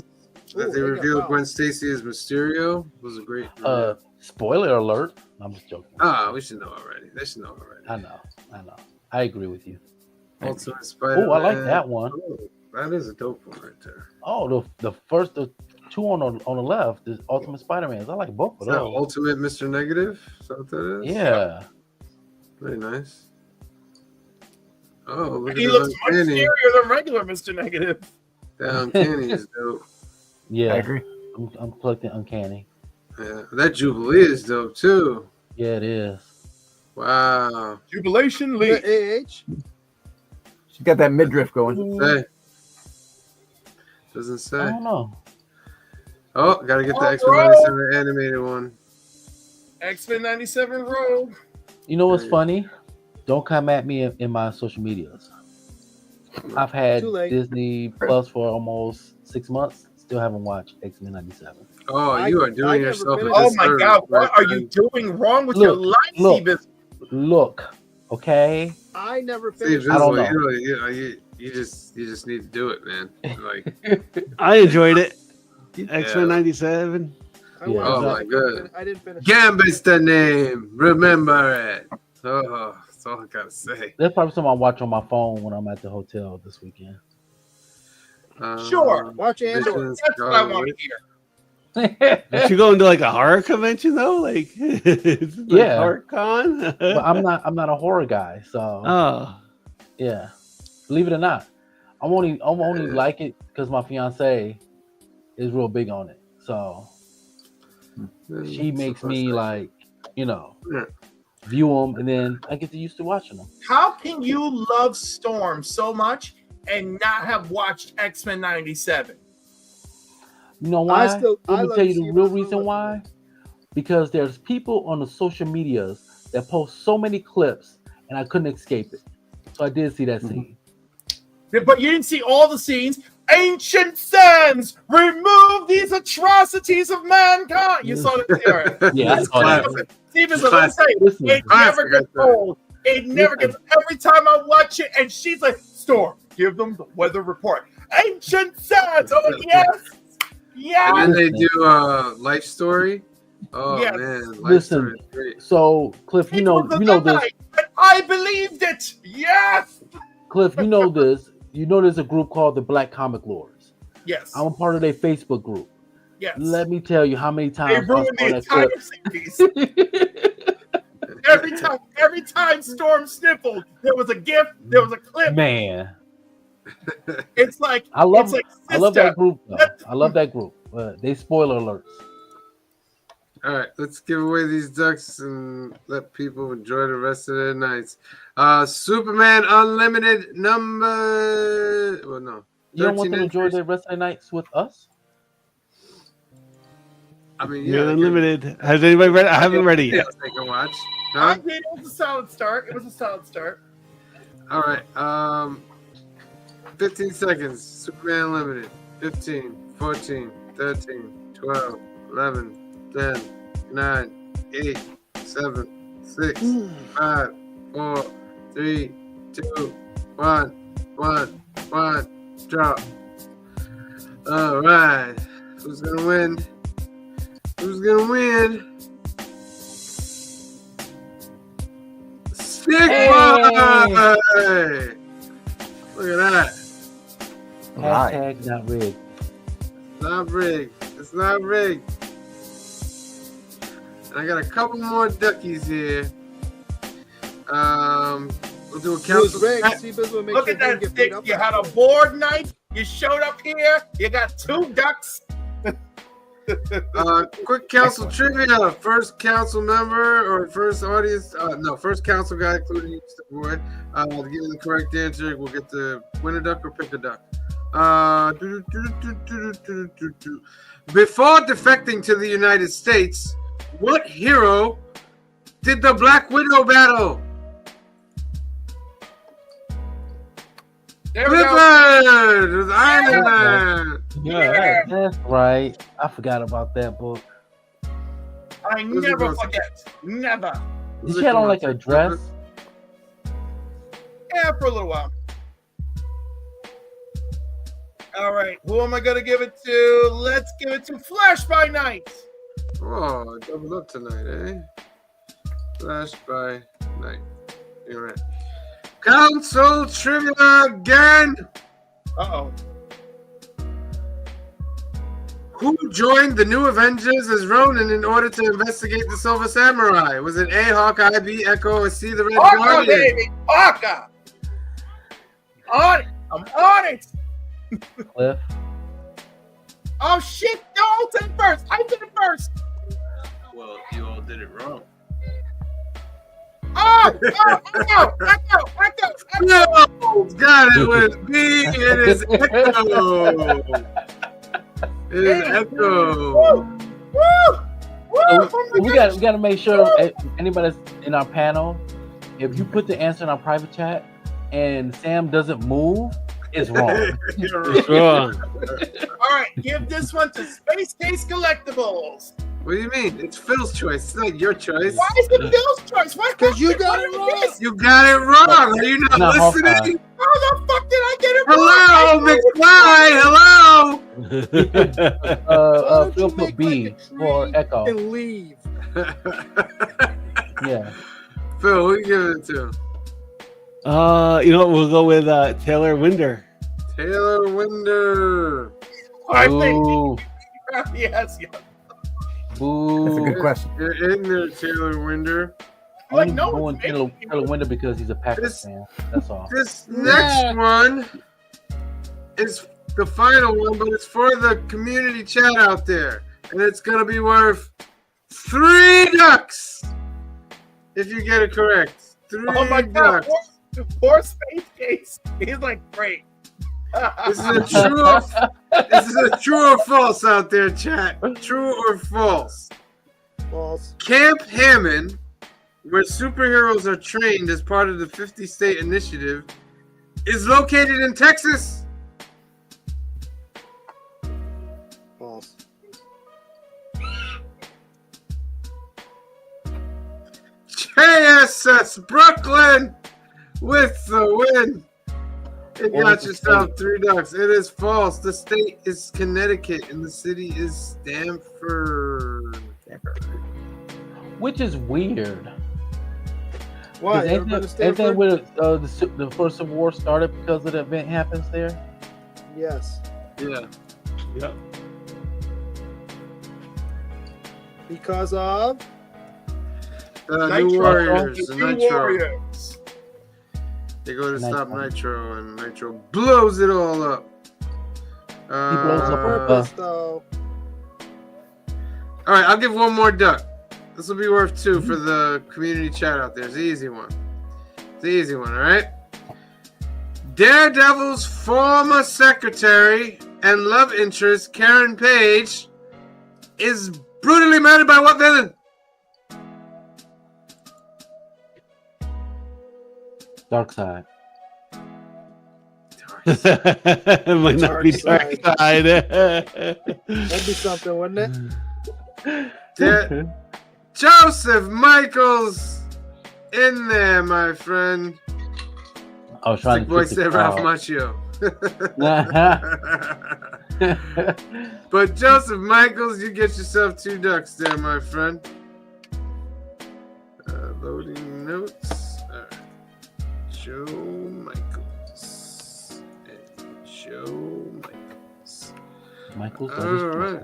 that they they got revealed power. Gwen Stacy as Mysterio was a great. Spoiler alert. I'm just joking. We should know already. They should know already. I know. I agree with you. Ultimate Spider-Man. Oh, I like that one. Oh, that is a dope one right there. Oh, the first 2 on the left is Ultimate Spider-Man. I like both of Is that those. Ultimate Mr. Negative? Is that what that is? Yeah. Very nice. Oh, look He at looks the much Uncanny. scarier than regular Mr. Negative. That Uncanny is dope. Yeah. I agree. I'm collecting Uncanny. Yeah, that Jubilee is dope too. Yeah, it is. Wow. Jubilation League. The AH. She's got that midriff going. Say. Doesn't I say. don't know. Oh, gotta get the Oh, X-Men bro. 97 animated one. X-Men 97 Rogue. You know what's Hey. funny? Don't come at me in my social medias. I've had Too late. Disney Plus for almost 6 months. Still haven't watched X-Men 97. Oh, you are I doing never yourself a finished. Oh my disservice, God! What my are you friend. doing wrong with your life, look. Stevens? Look, okay? I never Steve finished. I don't Vinzel, know. you just need to do it, man. Like, I enjoyed it. Yeah. X-Men 97. I Yeah. watched Oh it. my God. I didn't finish. Gambit's the name. Remember it. Oh, that's all I gotta say. That's probably something I watch on my phone when I'm at the hotel this weekend. Sure. Watch Andor. Vision, That's what I Scarlet want to Witch. hear. Did you go into like a horror convention though? Like, Yeah. horror con. But I'm not a horror guy, so Oh, yeah. Believe it or not, I'm only like it because my fiance is real big on it. So she makes me like, Yeah. view them, and then I get used to watching them. How can you love Storm so much and not have watched X-Men 97? You know why? I Let me love tell you to the see real my reason own why. Because there's people on the social medias that post so many clips, and I couldn't escape it. So I did see that scene. But you didn't see all the scenes. Ancient Sands, remove these atrocities of mankind. You saw the right? Yeah, I saw that. Classic. Stevens, let me say, Listen, it never gets old. It never Listen. gets. Every time I watch it, and she's like, "Storm, give them the weather report." Ancient Sands. Oh yes, And then yes. they do Life Story. Oh Yes. man, Life Listen. Story is great. so Cliff, you It know was a this. night, and I believed it. Yes, Cliff, you know this. You know there's a group called the Black Comic Lords. yes, I'm a part of their Facebook group. yes. Let me tell you how many They times I ruined saw the that entire clip. series. Every time Storm sniffled, there was a gift, there was a clip. Man, It's like I love it's like I love sister. that group though. I love that group. They spoiler alerts. All right, let's give away these ducks and let people enjoy the rest of their nights. Superman Unlimited number. Well, no. You don't want them to 13 enjoy entries? their rest of the nights with us? I mean, yeah, they unlimited. Has anybody read it? I haven't read it can- yet. They can watch. I Huh? did. It was a solid start. It was a solid start. All right. 15 seconds. Superman Unlimited. 15, 14, 13, 12, 11, 10, 9, 8, 7, 6, 5, 4, 3, 2, 1. One, drop. All right. Who's gonna win? Who's gonna win? Stick Boy! Look at that. Hashtag not rigged. Not rigged. It's not rigged. And I got a couple more duckies here. We'll do a council. Look at that stick. You had a board night. You showed up here. You got 2 ducks. Quick council trivia. First council member or first audience, first council guy, including Stick Boy, to give the correct answer, we'll get the win a duck or pick a duck. Before defecting to the United States, what hero did the Black Widow battle? There we go. Clifford with Iron Man. Yeah, that's right. I forgot about that book. I never forget. Never. Did she have on like a dress? Yeah, for a little while. All right, who am I going to give it to? Let's give it to Flash by Night. Oh, doubled up tonight, eh? Flash by Night. You're right. Council trivia again. Uh-oh. Who joined the New Avengers as Ronin in order to investigate the Silver Samurai? Was it A, Hawkeye, B, Echo, or C, the Red Hawkeye, Guardian? baby. Hawkeye. On it. I'm on it. Cliff. Oh, shit. No, I did it first. I did it first. Well, you all did it wrong. Echo. No, got it with B. It is Echo. It is Echo. Woo. Oh my We gosh. got to make sure anybody that's in our panel, if you put the answer in our private chat and Sam doesn't move, it's wrong. You're Wrong. All right, give this one to Space Case Collectibles. What do you mean? It's Phil's choice. It's not your choice. Why is it Bill's choice? Because you got it wrong. You got it wrong. Are you not Not listening? Hawkeye. How the fuck did I get it Hello, wrong? McFly. Hello. Why don't Phil you put make B like a tree for Echo. and leave? Yeah. Phil, who you giving it to? We'll go with Taylor Winder. Taylor Winder. I think. Boo. Yes. Boo. That's a good question. You're in there, Taylor Winder. Like, I'm no going one's Taylor making Winter because he's a Packers This- fan. That's all. This next one is the final one, but it's for the community chat out there. And it's going to be worth 3 ducks if you get it correct. 3 Oh my god, ducks. poor Space Case. He's like, great. This is a true or false out there, chat. True or false? False. Camp Hammond, where superheroes are trained as part of the 50-state initiative, is located in Texas. False. JSS Brooklyn with the win. You got yourself 3 ducks. It is false. The state is Connecticut and the city is Stamford. Which is weird. Why? Ain't that where the first Civil War started because of the event happens there? Yes. Yeah. Yep. Because of New Warriors. The New Nitro. Warriors. They go to stop Nitro. Nitro and Nitro blows it all up. He blows up purpose, though. All right, I'll give one more duck. This will be worth 2 for the community chat out there. It's the easy one. It's the easy one, all right? Daredevil's former secretary and love interest, Karen Page, is brutally murdered by what villain? Dark Side. It might not be Dark Dark Side. That'd be something, wouldn't it? Joseph Michaels in there, my friend. I was trying Sick to boy think said of- Ralph Macchio. But Joseph Michaels, you get yourself 2 ducks there, my friend. Loading notes. All right. Joe Michaels. And Joe Michaels. Michael's. All right.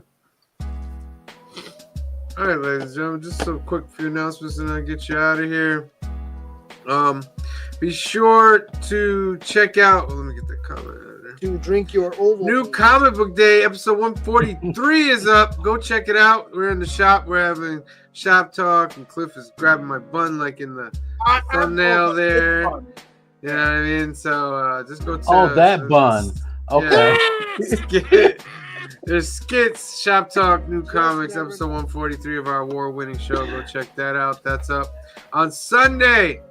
All right, ladies and gentlemen, just some quick few announcements and I'll get you out of here. Be sure to check out. Well, let me get that comment. To drink your oval. New Comic Book Day, episode 143 is up. Go check it out. We're in the shop. We're having shop talk, and Cliff is grabbing my bun like in the thumbnail there. You know what I mean? So just go to. Oh, that bun. Okay. Yeah. There's skits, shop talk, new comics, episode 143 of our award-winning show. Go check that out. That's up on Sunday.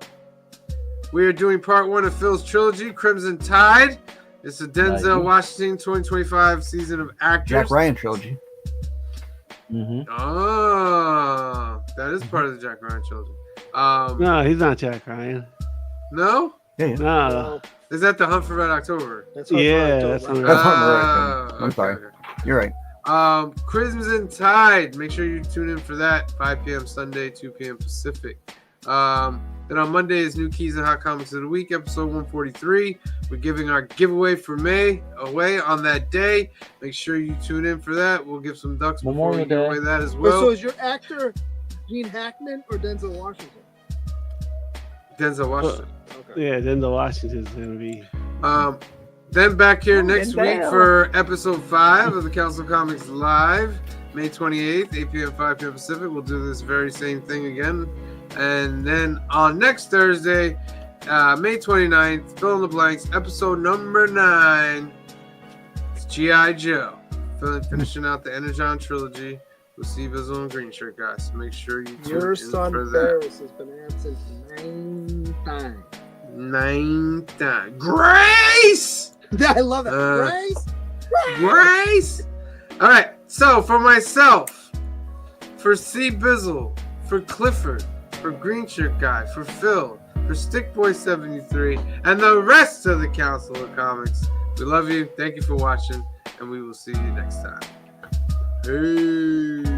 We are doing part 1 of Phil's trilogy, Crimson Tide. It's a Denzel Nice. Washington 2025 season of actors. Jack Ryan trilogy. Mm-hmm. Oh, that is part of the Jack Ryan trilogy. No, he's not Jack Ryan. No? Yeah. No. Is that the Hunt for Red October? That's what Yeah, that's what what That's Hunt for Red October. I'm okay, sorry. okay. You're right. Crimson Tide. Make sure you tune in for that. 5 p.m. Sunday, 2 p.m. Pacific. Then on Monday is New Keys and Hot Comics of the Week, episode 143. We're giving our giveaway for May away on that day. Make sure you tune in for that. We'll give some ducks before we Memorial give Day. away that as Wait, so well. is your actor Gene Hackman or Denzel Washington? Denzel Washington. Okay. Yeah, then the Washington's gonna be. Then back here next week Denzel. for episode 5 of the Council Comics Live, May 28th, 8 p.m., 5 p.m. Pacific. We'll do this very same thing again. And then on next Thursday, May 29th, fill in the blanks, episode number 9. It's G.I. Joe. Finishing out the Energon trilogy with Steve Bizzle and Green Shirt guys. Make sure you tune Your in son for that. Ferris has been absent 9 times. 9 times. Grace! I love it. Uh, Grace? Grace! All right, so for myself, for C. Bizzle, for Clifford, for Green Shirt Guy, for Phil, for Stickboy73, and the rest of the Council of Comics, we love you. Thank you for watching, and we will see you next time. Peace.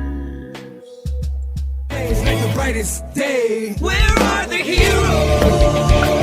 It's like the brightest day. Where are the heroes?